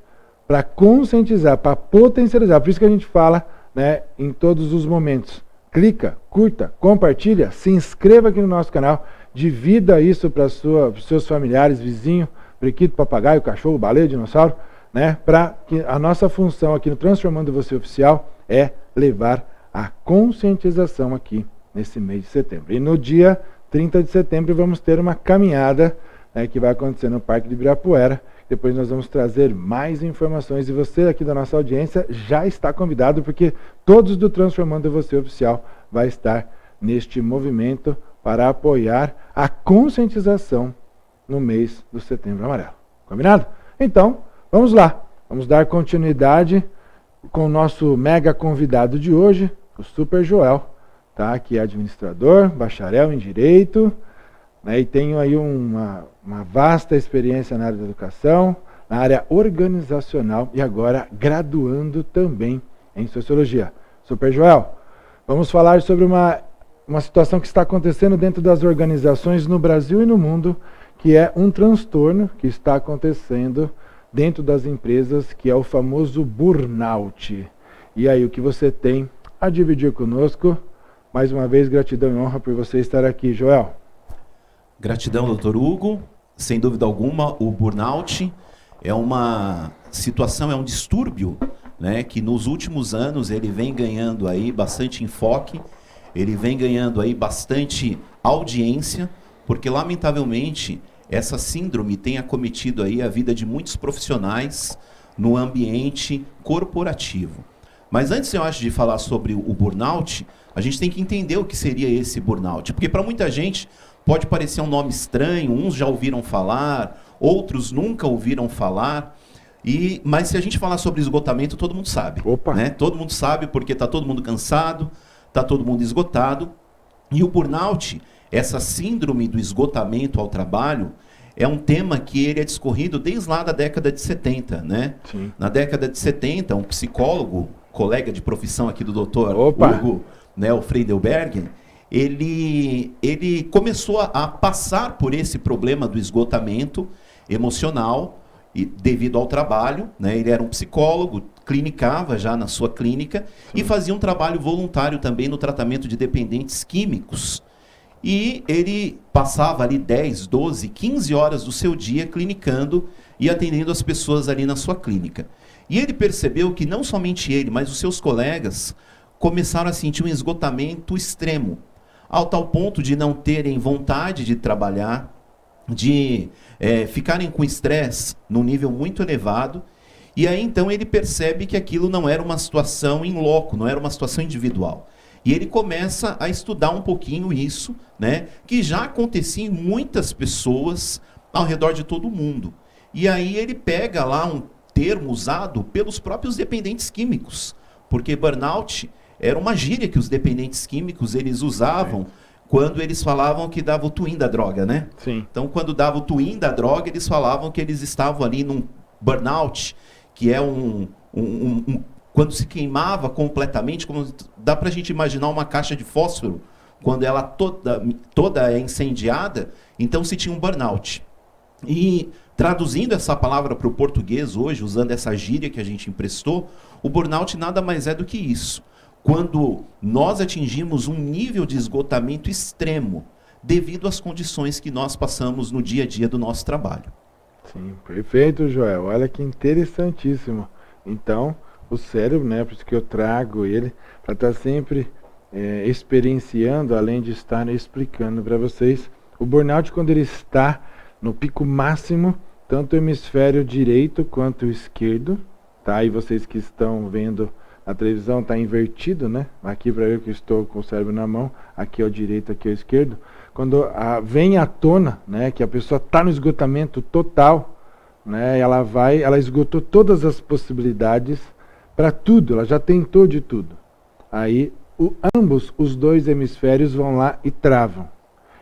para conscientizar, para potencializar. Por isso que a gente fala, né, em todos os momentos. Clica, curta, compartilha, se inscreva aqui no nosso canal, divida isso para os seus familiares, vizinho, periquito, papagaio, cachorro, baleia, dinossauro, né, para que a nossa função aqui no Transformando Você Oficial é levar a conscientização aqui nesse mês de setembro. E no dia 30 de setembro vamos ter uma caminhada, né, que vai acontecer no Parque de Ibirapuera. Depois nós vamos trazer mais informações e você aqui da nossa audiência já está convidado, porque todos do Transformando Você Oficial vai estar neste movimento para apoiar a conscientização no mês do Setembro Amarelo. Combinado? Então, vamos lá. Vamos dar continuidade com o nosso mega convidado de hoje, o Super Joel, tá? Que é administrador, bacharel em Direito, né? E tenho aí uma vasta experiência na área da educação, na área organizacional e agora graduando também em Sociologia. Super Joel, vamos falar sobre uma situação que está acontecendo dentro das organizações no Brasil e no mundo, que é um transtorno que está acontecendo dentro das empresas, que é o famoso burnout. E aí, o que você tem a dividir conosco? Mais uma vez, gratidão e honra por você estar aqui, Joel. Gratidão, doutor Hugo. Sem dúvida alguma, o burnout é uma situação, é um distúrbio, né, que nos últimos anos ele vem ganhando aí bastante enfoque. ele vem ganhando aí bastante audiência, porque lamentavelmente essa síndrome tem acometido aí a vida de muitos profissionais no ambiente corporativo. Mas antes, eu acho, de falar sobre o burnout, a gente tem que entender o que seria esse burnout. Porque para muita gente pode parecer um nome estranho, uns já ouviram falar, outros nunca ouviram falar. Mas se a gente falar sobre esgotamento, todo mundo sabe. Opa. Né? Todo mundo sabe, porque está todo mundo cansado, está todo mundo esgotado. E o burnout, essa síndrome do esgotamento ao trabalho, é um tema que ele é discorrido desde lá da década de 70. Né? Sim. Na década de 70, um psicólogo, colega de profissão aqui do doutor Hugo, né, o Freidelberg, ele começou a passar por esse problema do esgotamento emocional devido ao trabalho. Né? Ele era um psicólogo, clinicava já na sua clínica. Sim. E fazia um trabalho voluntário também no tratamento de dependentes químicos. E ele passava ali 10, 12, 15 horas do seu dia clinicando e atendendo as pessoas ali na sua clínica. E ele percebeu que não somente ele, mas os seus colegas começaram a sentir um esgotamento extremo, ao tal ponto de não terem vontade de trabalhar, de ficarem com estresse num nível muito elevado. E aí então ele percebe que aquilo não era uma situação in loco, não era uma situação individual. E ele começa a estudar um pouquinho isso, né, que já acontecia em muitas pessoas ao redor de todo o mundo. E aí ele pega lá um termo usado pelos próprios dependentes químicos, porque burnout era uma gíria que os dependentes químicos eles usavam quando eles falavam que dava o twin da droga, né? Sim. Então, quando dava o twin da droga, eles falavam que eles estavam ali num burnout, que é quando se queimava completamente, como dá pra gente imaginar uma caixa de fósforo, quando ela toda é incendiada, então se tinha um burnout. E traduzindo essa palavra para o português hoje, usando essa gíria que a gente emprestou, o burnout nada mais é do que isso. Quando nós atingimos um nível de esgotamento extremo, devido às condições que nós passamos no dia a dia do nosso trabalho. Sim, perfeito, Joel. Olha que interessantíssimo. Então, o cérebro, né, por isso que eu trago ele, para estar sempre experienciando, além de estar explicando para vocês. O burnout, quando ele está no pico máximo, tanto o hemisfério direito quanto o esquerdo, tá? E vocês que estão vendo na televisão, está invertido, né? Aqui para eu que estou com o cérebro na mão, aqui é o direito, aqui é o esquerdo. Quando vem à tona, né, que a pessoa está no esgotamento total, né? Ela esgotou todas as possibilidades para tudo, ela já tentou de tudo. Aí ambos os dois hemisférios vão lá e travam.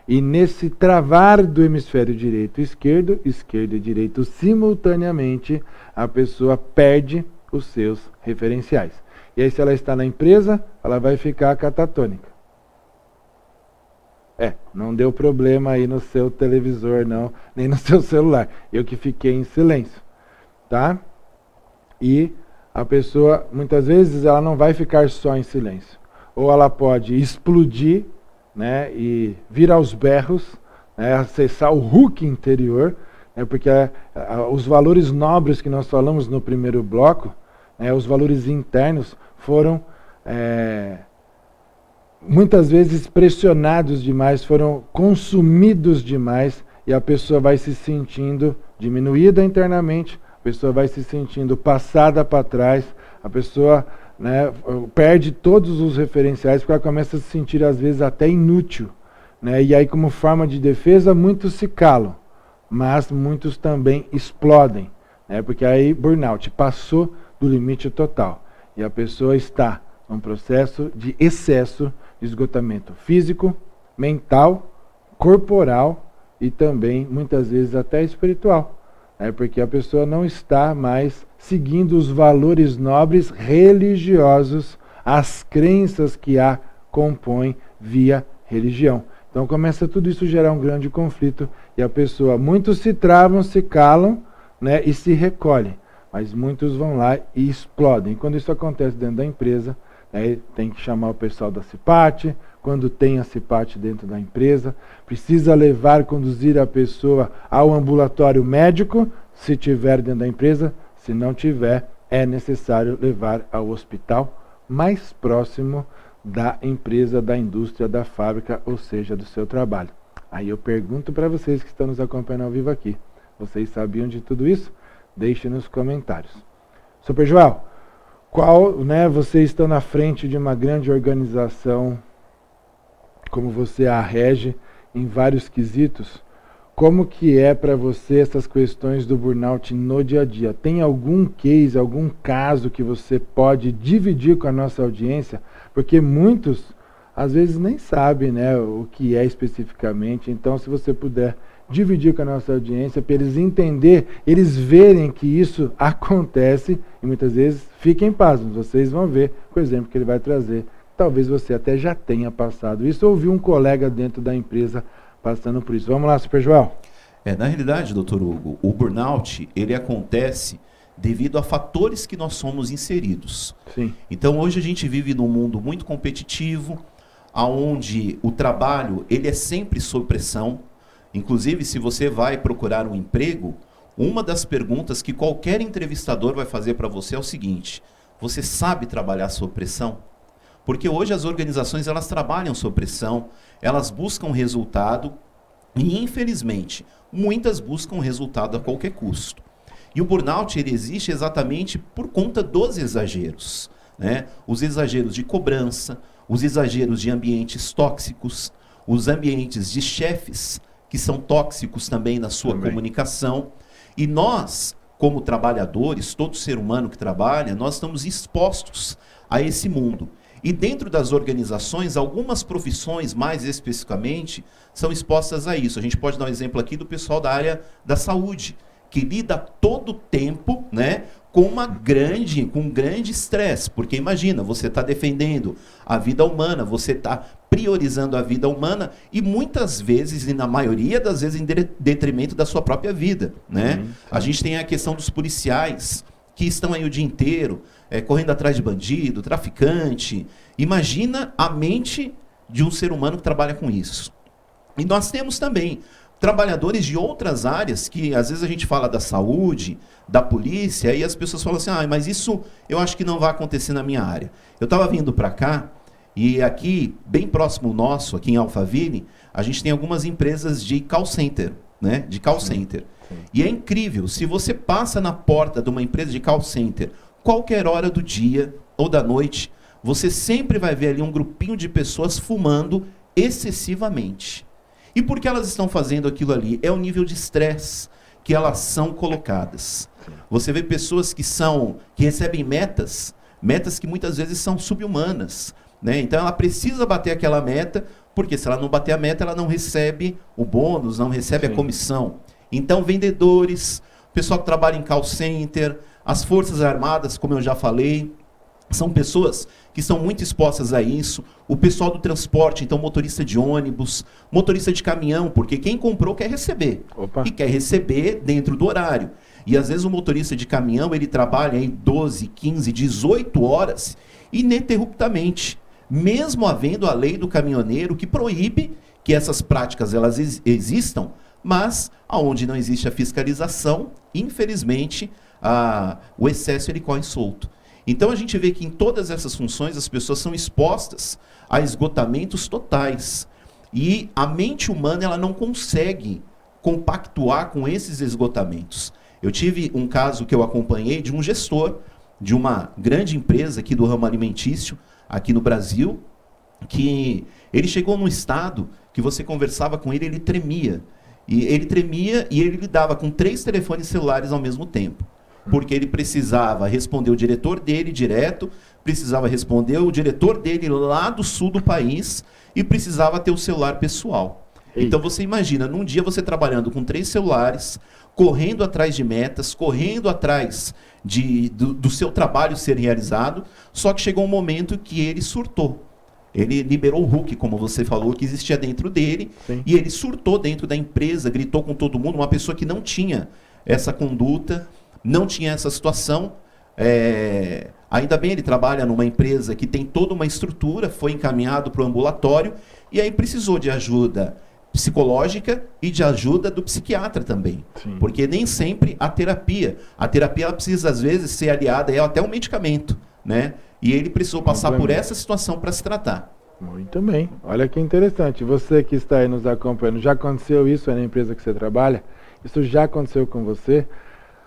E nesse travar do hemisfério direito e esquerdo e direito simultaneamente, a pessoa perde os seus referenciais. E aí, se ela está na empresa, ela vai ficar catatônica. Não deu problema aí no seu televisor, não, nem no seu celular. Eu que fiquei em silêncio, tá? E a pessoa, muitas vezes, ela não vai ficar só em silêncio. Ou ela pode explodir, né, e vir aos berros, né, acessar o Hulk interior, né, porque os valores nobres que nós falamos no primeiro bloco, né, os valores internos, foram muitas vezes pressionados demais, foram consumidos demais, e a pessoa vai se sentindo diminuída internamente, a pessoa vai se sentindo passada para trás, a pessoa, né, perde todos os referenciais, porque ela começa a se sentir às vezes até inútil, né? E aí, como forma de defesa, muitos se calam, mas muitos também explodem, né? Porque aí burnout passou do limite total e a pessoa está num processo de excesso de esgotamento físico, mental, corporal e também muitas vezes até espiritual, né? Porque a pessoa não está mais seguindo os valores nobres religiosos, as crenças que a compõem via religião. Então começa tudo isso a gerar um grande conflito e a pessoa, muitos se travam, se calam, né, e se recolhem, mas muitos vão lá e explodem. E quando isso acontece dentro da empresa, né, tem que chamar o pessoal da CIPAT, quando tem a CIPAT dentro da empresa, precisa conduzir a pessoa ao ambulatório médico, se tiver dentro da empresa. Se não tiver, é necessário levar ao hospital mais próximo da empresa, da indústria, da fábrica, ou seja, do seu trabalho. Aí eu pergunto para vocês que estão nos acompanhando ao vivo aqui, vocês sabiam de tudo isso? Deixe nos comentários. Super João, vocês estão na frente de uma grande organização, como você a rege em vários quesitos, como que é para você essas questões do burnout no dia a dia? Tem algum case, algum caso que você pode dividir com a nossa audiência? Porque muitos, às vezes, nem sabem, né, o que é especificamente. Então, se você puder dividir com a nossa audiência, para eles entenderem, eles verem que isso acontece, e muitas vezes fiquem pasmos, vocês vão ver com o exemplo que ele vai trazer. Talvez você até já tenha passado isso, ou viu um colega dentro da empresa passando por isso. Vamos lá, Super João. Na realidade, doutor Hugo, o burnout, ele acontece devido a fatores que nós somos inseridos. Sim. Então, hoje a gente vive num mundo muito competitivo, onde o trabalho, ele é sempre sob pressão. Inclusive, se você vai procurar um emprego, uma das perguntas que qualquer entrevistador vai fazer para você é o seguinte: você sabe trabalhar sob pressão? Porque hoje as organizações, elas trabalham sob pressão, elas buscam resultado e, infelizmente, muitas buscam resultado a qualquer custo. E o burnout, ele existe exatamente por conta dos exageros, né? Os exageros de cobrança, os exageros de ambientes tóxicos, os ambientes de chefes que são tóxicos também na sua comunicação. E nós, como trabalhadores, todo ser humano que trabalha, nós estamos expostos a esse mundo. E dentro das organizações, algumas profissões, mais especificamente, são expostas a isso. A gente pode dar um exemplo aqui do pessoal da área da saúde, que lida todo o tempo, né, com um grande estresse. Porque imagina, você está defendendo a vida humana, você está priorizando a vida humana e muitas vezes, e na maioria das vezes, em detrimento da sua própria vida, né? A gente tem a questão dos policiais, que estão aí o dia inteiro, correndo atrás de bandido, traficante. Imagina a mente de um ser humano que trabalha com isso. E nós temos também trabalhadores de outras áreas, que às vezes a gente fala da saúde, da polícia, e as pessoas falam assim: mas isso eu acho que não vai acontecer na minha área. Eu estava vindo para cá, e aqui, bem próximo nosso, aqui em Alphaville, a gente tem algumas empresas de call center, né? De call center. E é incrível, se você passa na porta de uma empresa de call center, qualquer hora do dia ou da noite, você sempre vai ver ali um grupinho de pessoas fumando excessivamente. E por que elas estão fazendo aquilo ali? É o nível de estresse que elas são colocadas. Você vê pessoas que recebem metas que muitas vezes são subhumanas, né? Então ela precisa bater aquela meta, porque se ela não bater a meta, ela não recebe o bônus, não recebe a comissão. Então, vendedores, pessoal que trabalha em call center, as Forças Armadas, como eu já falei, são pessoas que estão muito expostas a isso. O pessoal do transporte, então motorista de ônibus, motorista de caminhão, porque quem comprou quer receber. E quer receber dentro do horário. E às vezes o motorista de caminhão, ele trabalha aí 12, 15, 18 horas ininterruptamente, mesmo havendo a lei do caminhoneiro que proíbe que essas práticas elas existam, mas aonde não existe a fiscalização, infelizmente, o excesso ele corre solto. Então a gente vê que em todas essas funções as pessoas são expostas a esgotamentos totais. E a mente humana ela não consegue compactuar com esses esgotamentos. Eu tive um caso que eu acompanhei de um gestor de uma grande empresa aqui do ramo alimentício, aqui no Brasil, que ele chegou num estado que você conversava com ele tremia. E ele tremia e ele lidava com 3 telefones celulares ao mesmo tempo. Porque ele precisava responder o diretor dele direto, precisava responder o diretor dele lá do sul do país e precisava ter o celular pessoal. Eita. Então você imagina, num dia você trabalhando com 3 celulares, correndo atrás de metas, correndo atrás do seu trabalho ser realizado, só que chegou um momento que ele surtou. Ele liberou o Hulk, como você falou, que existia dentro dele. Sim. E ele surtou dentro da empresa, gritou com todo mundo, uma pessoa que não tinha essa conduta, não tinha essa situação. Ainda bem, ele trabalha numa empresa que tem toda uma estrutura, foi encaminhado para o ambulatório, e aí precisou de ajuda psicológica e de ajuda do psiquiatra também. Sim. Porque nem sempre a terapia ela precisa às vezes ser aliada a até um medicamento, né? E ele precisou passar por essa situação para se tratar. Muito bem. Olha que interessante. Você que está aí nos acompanhando, já aconteceu isso na empresa que você trabalha? Isso já aconteceu com você?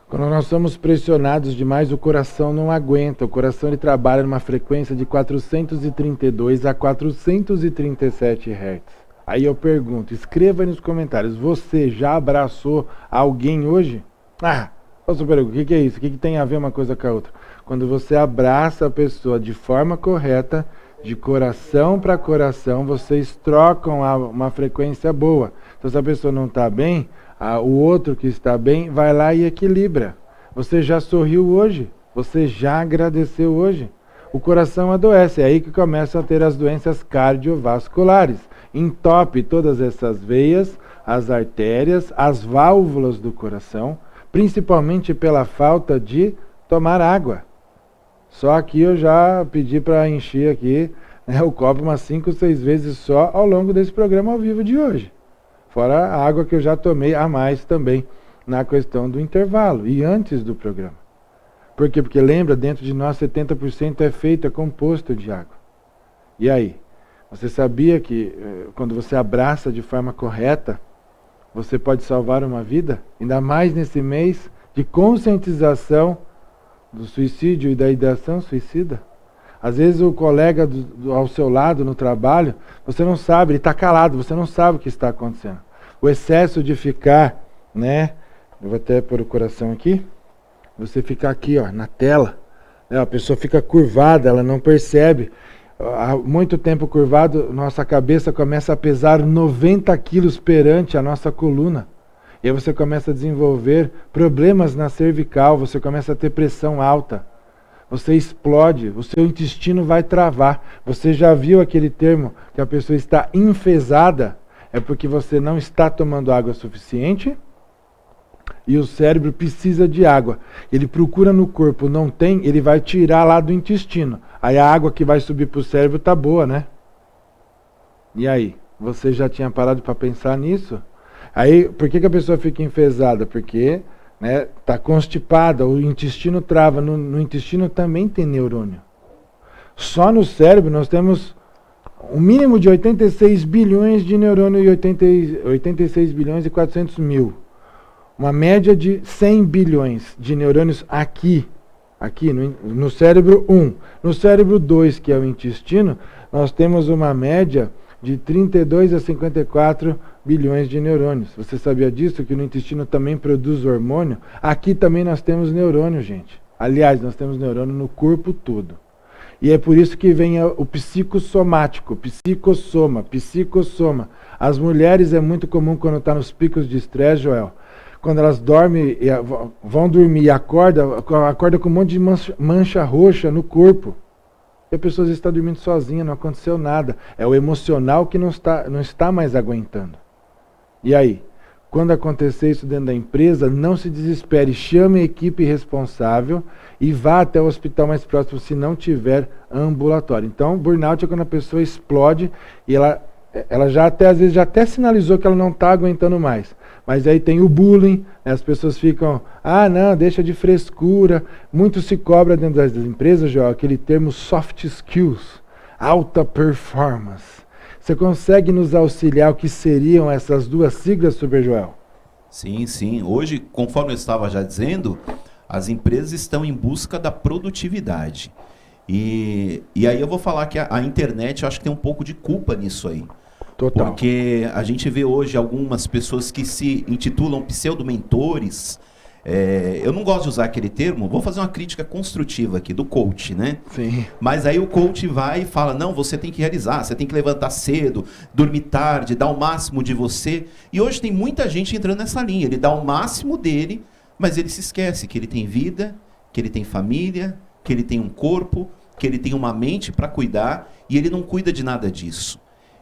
Quando nós somos pressionados demais, o coração não aguenta. O coração ele trabalha numa frequência de 432 a 437 Hz. Aí eu pergunto, escreva aí nos comentários, você já abraçou alguém hoje? Posso perguntar, o que é isso? O que tem a ver uma coisa com a outra? Quando você abraça a pessoa de forma correta, de coração para coração, vocês trocam uma frequência boa. Então se a pessoa não está bem, o outro que está bem vai lá e equilibra. Você já sorriu hoje? Você já agradeceu hoje? O coração adoece, é aí que começam a ter as doenças cardiovasculares. Entope todas essas veias, as artérias, as válvulas do coração, principalmente pela falta de tomar água. Só aqui eu já pedi para encher aqui, né, o copo umas 5 ou 6 vezes só ao longo desse programa ao vivo de hoje. Fora a água que eu já tomei a mais também na questão do intervalo e antes do programa. Por quê? Porque lembra, dentro de nós 70% é composto de água. E aí? Você sabia que quando você abraça de forma correta, você pode salvar uma vida? Ainda mais nesse mês de conscientização do suicídio e da ideação suicida. Às vezes o colega ao seu lado no trabalho, você não sabe, ele está calado, você não sabe o que está acontecendo. O excesso de ficar, né? Eu vou até pôr o coração aqui. Você ficar aqui, ó, na tela, né, a pessoa fica curvada, ela não percebe. Há muito tempo curvado, nossa cabeça começa a pesar 90 quilos perante a nossa coluna. E aí você começa a desenvolver problemas na cervical, você começa a ter pressão alta. Você explode, o seu intestino vai travar. Você já viu aquele termo que a pessoa está enfesada? É porque você não está tomando água suficiente e o cérebro precisa de água. Ele procura no corpo, não tem, ele vai tirar lá do intestino. Aí a água que vai subir para o cérebro tá boa, né? E aí? Você já tinha parado para pensar nisso? Aí, por que a pessoa fica enfesada? Porque tá constipada, o intestino trava. No intestino também tem neurônio. Só no cérebro nós temos um mínimo de 86 bilhões de neurônio e 86 bilhões e 400 mil. Uma média de 100 bilhões de neurônios aqui no cérebro 1. No cérebro 2, que é o intestino, nós temos uma média de 32 a 54 bilhões de neurônios. Você sabia disso? Que no intestino também produz hormônio? Aqui também nós temos neurônio, gente. Aliás, nós temos neurônio no corpo todo. E é por isso que vem o psicossomático, psicossoma. As mulheres é muito comum quando está nos picos de estresse, Joel. Quando elas dormem, vão dormir e acorda com um monte de mancha roxa no corpo. E a pessoa está dormindo sozinha, não aconteceu nada. É o emocional que não está mais aguentando. E aí? Quando acontecer isso dentro da empresa, não se desespere, chame a equipe responsável e vá até o hospital mais próximo se não tiver ambulatório. Então, burnout é quando a pessoa explode e ela já até, às vezes, já até sinalizou que ela não está aguentando mais. Mas aí tem o bullying, né? As pessoas ficam, não, deixa de frescura. Muito se cobra dentro das empresas, Joel, aquele termo soft skills, alta performance. Você consegue nos auxiliar o que seriam essas duas siglas, Super Joel? Sim. Hoje, conforme eu estava já dizendo, as empresas estão em busca da produtividade. E aí eu vou falar que a internet, eu acho que tem um pouco de culpa nisso aí. Total. Porque a gente vê hoje algumas pessoas que se intitulam pseudo-mentores. Eu não gosto de usar aquele termo, vou fazer uma crítica construtiva aqui, do coach, né? Sim. Mas aí o coach vai e fala, não, você tem que realizar, você tem que levantar cedo, dormir tarde, dar o máximo de você. E hoje tem muita gente entrando nessa linha, ele dá o máximo dele, mas ele se esquece que ele tem vida, que ele tem família, que ele tem um corpo, que ele tem uma mente para cuidar, e ele não cuida de nada disso.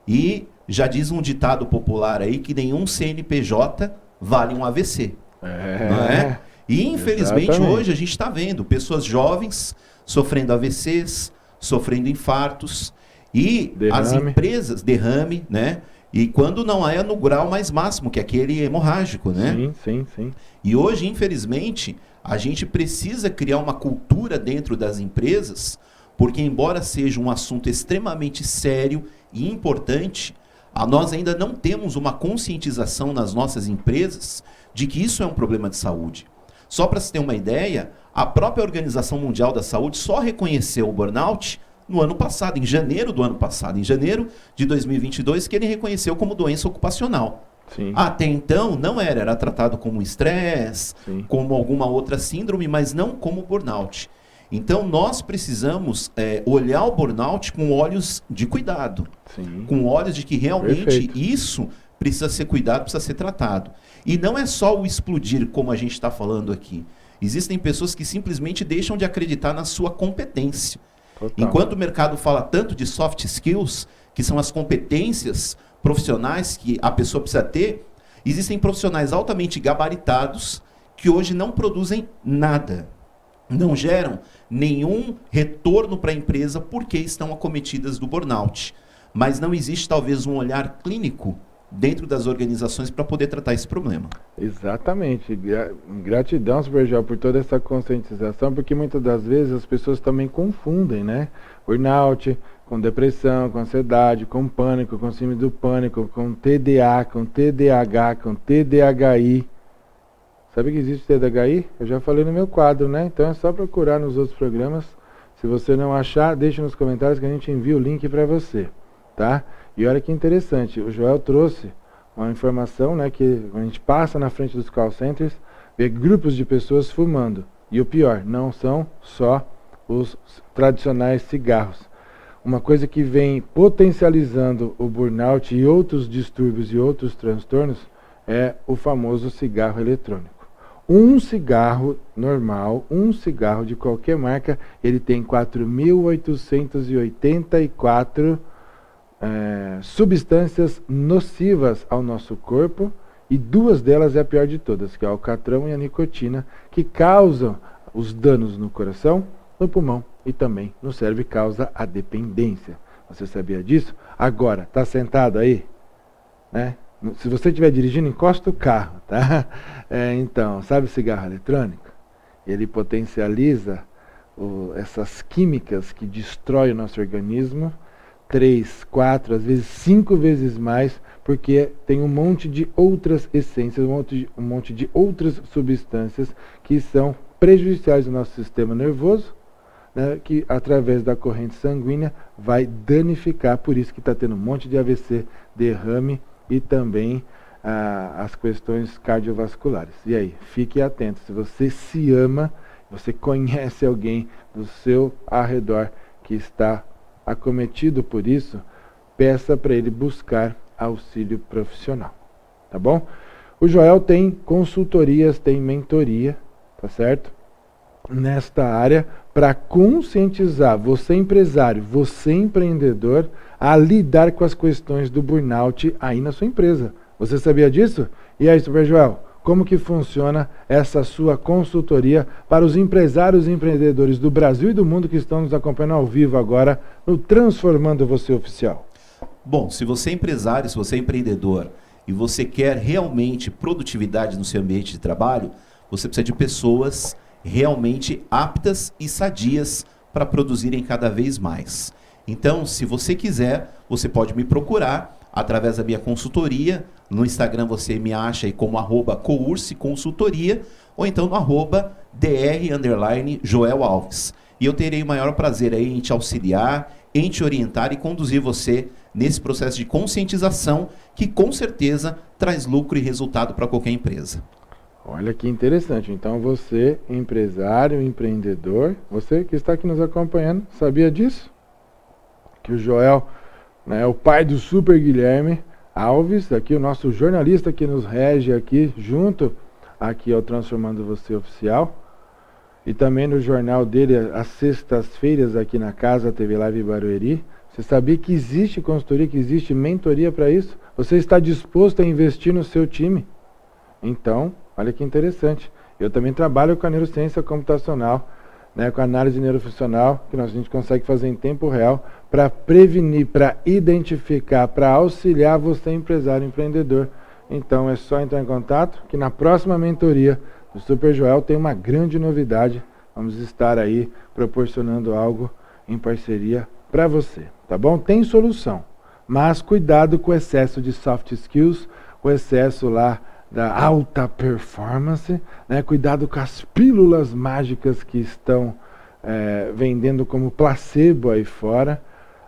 E já diz um ditado popular aí que nenhum CNPJ vale um AVC. Não é? E infelizmente Exatamente. hoje a gente está vendo pessoas jovens sofrendo AVCs, sofrendo infartos, e as empresas, derrame, né? E quando não é no grau mais máximo, que é aquele hemorrágico, né? Sim. E hoje, infelizmente, A gente precisa criar uma cultura dentro das empresas, porque embora seja um assunto extremamente sério e importante, nós ainda não temos uma conscientização nas nossas empresas de que isso é um problema de saúde. Só para se ter uma ideia, a própria Organização Mundial da Saúde só reconheceu o burnout no ano passado, em janeiro do ano passado, em janeiro de 2022, que ele reconheceu como doença ocupacional. Sim. Até então não era tratado como estresse, como alguma outra síndrome, mas não como burnout. Então nós precisamos olhar o burnout com olhos de cuidado, com olhos de que realmente isso precisa ser cuidado, precisa ser tratado. E não é só o explodir, como a gente está falando aqui. Existem pessoas que simplesmente deixam de acreditar na sua competência. Total. Enquanto o mercado fala tanto de soft skills, que são as competências profissionais que a pessoa precisa ter, existem profissionais altamente gabaritados que hoje não produzem nada, não geram nenhum retorno para a empresa porque estão acometidas do burnout. Mas não existe talvez um olhar clínico dentro das organizações para poder tratar esse problema. Exatamente. Gratidão, Supergel, por toda essa conscientização, porque muitas das vezes as pessoas também confundem, né? Burnout com depressão, com ansiedade, com pânico, com síndrome do pânico, com TDA, com TDAH, com TDHI. Sabe que existe TDHI? Eu já falei no meu quadro, né? Então é só procurar nos outros programas. Se você não achar, deixe nos comentários que a gente envia o link para você, tá? E olha que interessante, o Joel trouxe uma informação, né, que a gente passa na frente dos call centers, vê grupos de pessoas fumando. E o pior, não são só os tradicionais cigarros. Uma coisa que vem potencializando o burnout e outros distúrbios e outros transtornos é o famoso cigarro eletrônico. Um cigarro normal, um cigarro de qualquer marca, ele tem 4.884 substâncias nocivas ao nosso corpo, e duas delas é a pior de todas, que é o alcatrão e a nicotina, que causam os danos no coração, no pulmão e também no cérebro, e causa a dependência. Você sabia disso? Agora, tá sentado aí? Né? Se você estiver dirigindo, encosta o carro, tá? Então, sabe o cigarro eletrônico? Ele potencializa essas químicas que destroem o nosso organismo 3, 4, às vezes 5 vezes mais, porque tem um monte de outras essências, um monte de outras substâncias que são prejudiciais ao nosso sistema nervoso, né, que através da corrente sanguínea vai danificar, por isso que está tendo um monte de AVC, derrame e também as questões cardiovasculares. E aí, fique atento, se você se ama, você conhece alguém do seu arredor que está acometido por isso, peça para ele buscar auxílio profissional, tá bom? O Joel tem consultorias, tem mentoria, tá certo? Nesta área, para conscientizar você empresário, você empreendedor, a lidar com as questões do burnout aí na sua empresa. Você sabia disso? E aí, Super Joel, como que funciona essa sua consultoria para os empresários e empreendedores do Brasil e do mundo que estão nos acompanhando ao vivo agora no Transformando Você Oficial? Bom, se você é empresário, se você é empreendedor e você quer realmente produtividade no seu ambiente de trabalho, você precisa de pessoas realmente aptas e sadias para produzirem cada vez mais. Então, se você quiser, você pode me procurar através da minha consultoria. No Instagram você me acha aí como @courseconsultoria, ou então no @dr_Joel Alves. E eu terei o maior prazer aí em te auxiliar, em te orientar e conduzir você nesse processo de conscientização que com certeza traz lucro e resultado para qualquer empresa. Olha que interessante. Então você, empresário, empreendedor, você que está aqui nos acompanhando, sabia disso? Que o Joel, né, é o pai do Super Guilherme Alves, aqui o nosso jornalista que nos rege aqui, junto aqui ao Transformando Você Oficial, e também no jornal dele, às sextas-feiras, aqui na Casa TV Live Barueri. Você sabia que existe consultoria, que existe mentoria para isso? Você está disposto a investir no seu time? Então, olha que interessante. Eu também trabalho com a neurociência computacional, né, com a análise neurofuncional, que a gente consegue fazer em tempo real, para prevenir, para identificar, para auxiliar você, empresário, empreendedor. Então é só entrar em contato, que na próxima mentoria o Super Joel tem uma grande novidade. Vamos estar aí proporcionando algo em parceria para você, tá bom? Tem solução, mas cuidado com o excesso de soft skills, o excesso lá da alta performance, né? Cuidado com as pílulas mágicas que estão vendendo como placebo aí fora.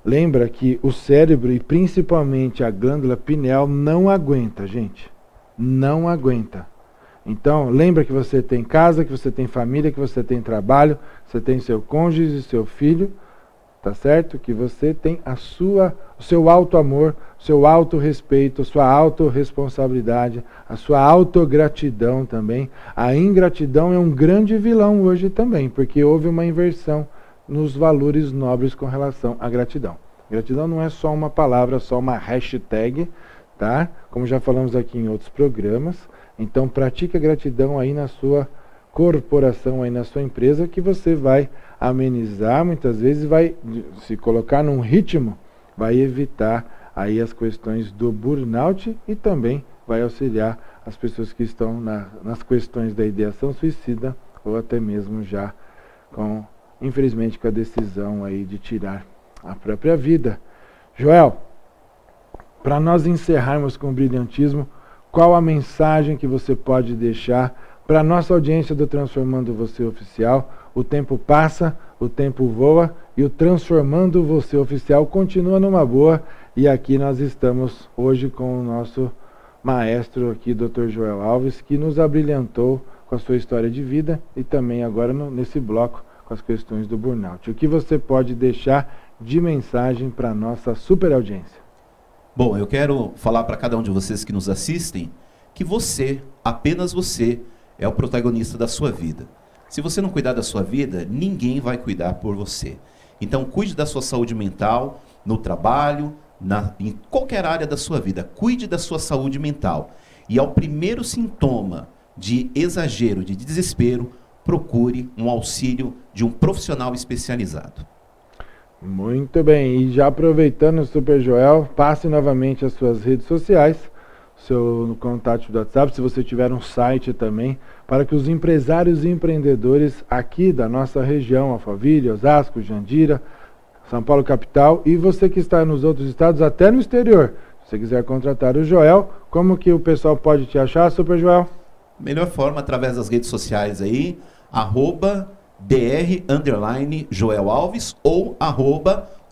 Lembra que o cérebro e principalmente a glândula pineal não aguenta, gente. Não aguenta. Então, lembra que você tem casa, que você tem família, que você tem trabalho, você tem seu cônjuge e seu filho, tá certo? Que você tem o seu auto-amor, seu auto-respeito, sua autorresponsabilidade, a sua autogratidão também. A ingratidão é um grande vilão hoje também, porque houve uma inversão nos valores nobres com relação à gratidão. Gratidão não é só uma palavra, só uma hashtag, tá? Como já falamos aqui em outros programas. Então pratique a gratidão aí na sua corporação, aí na sua empresa, que você vai amenizar, muitas vezes vai se colocar num ritmo, vai evitar aí as questões do burnout e também vai auxiliar as pessoas que estão nas questões da ideação suicida ou até mesmo já infelizmente com a decisão aí de tirar a própria vida. Joel, para nós encerrarmos com brilhantismo, qual a mensagem que você pode deixar para a nossa audiência do Transformando Você Oficial? O tempo passa, o tempo voa e o Transformando Você Oficial continua numa boa. E aqui nós estamos hoje com o nosso maestro aqui, Dr. Joel Alves, que nos abrilhantou com a sua história de vida e também agora nesse bloco com as questões do burnout. O que você pode deixar de mensagem para a nossa super audiência? Bom, eu quero falar para cada um de vocês que nos assistem que você, apenas você, é o protagonista da sua vida. Se você não cuidar da sua vida, ninguém vai cuidar por você. Então, cuide da sua saúde mental, no trabalho, em qualquer área da sua vida. Cuide da sua saúde mental. E ao primeiro sintoma de exagero, de desespero, procure um auxílio de um profissional especializado. Muito bem, e já aproveitando o Super Joel, passe novamente as suas redes sociais, seu contato do WhatsApp, se você tiver um site também, para que os empresários e empreendedores aqui da nossa região, Alphaville, Osasco, Jandira, São Paulo capital, e você que está nos outros estados, até no exterior, se você quiser contratar o Joel, como que o pessoal pode te achar, Super Joel? Melhor forma, através das redes sociais aí, @dr_Joel Alves ou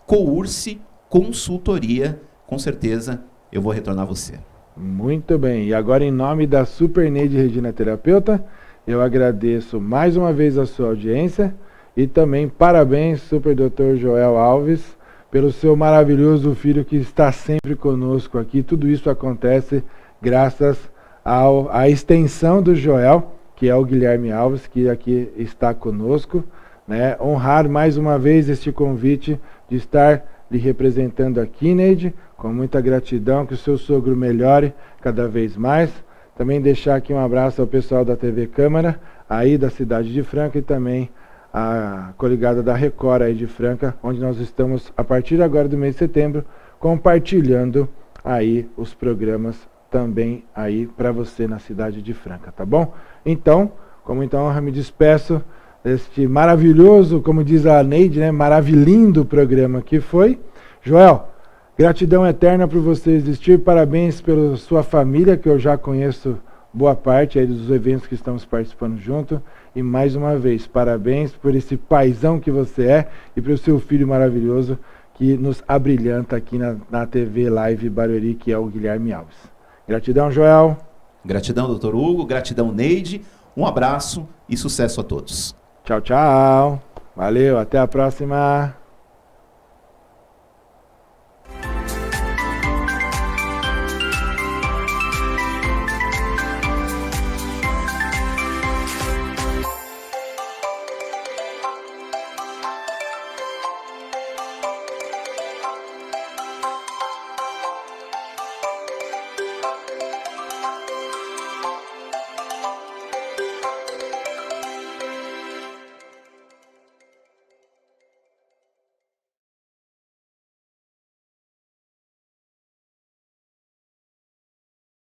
@Course Consultoria. Com certeza eu vou retornar você. Muito bem, e agora em nome da Super Neide Regina Terapeuta, eu agradeço mais uma vez a sua audiência e também parabéns, Super Dr. Joel Alves, pelo seu maravilhoso filho que está sempre conosco aqui. Tudo isso acontece graças à extensão do Joel, que é o Guilherme Alves, que aqui está conosco, né? Honrar mais uma vez este convite de estar lhe representando aqui, Neide, com muita gratidão, que o seu sogro melhore cada vez mais. Também deixar aqui um abraço ao pessoal da TV Câmara, aí da cidade de Franca, e também a coligada da Record aí de Franca, onde nós estamos, a partir agora do mês de setembro, compartilhando aí os programas também aí para você na cidade de Franca, tá bom? Então, com muita honra, me despeço deste maravilhoso, como diz a Neide, né, maravilhindo programa que foi. Joel, gratidão eterna por você existir, parabéns pela sua família, que eu já conheço boa parte aí dos eventos que estamos participando junto, e mais uma vez, parabéns por esse paizão que você é e pelo seu filho maravilhoso que nos abrilhanta aqui na TV Live Barueri, que é o Guilherme Alves. Gratidão, Joel. Gratidão, Dr. Hugo. Gratidão, Neide. Um abraço e sucesso a todos. Tchau, tchau. Valeu, até a próxima.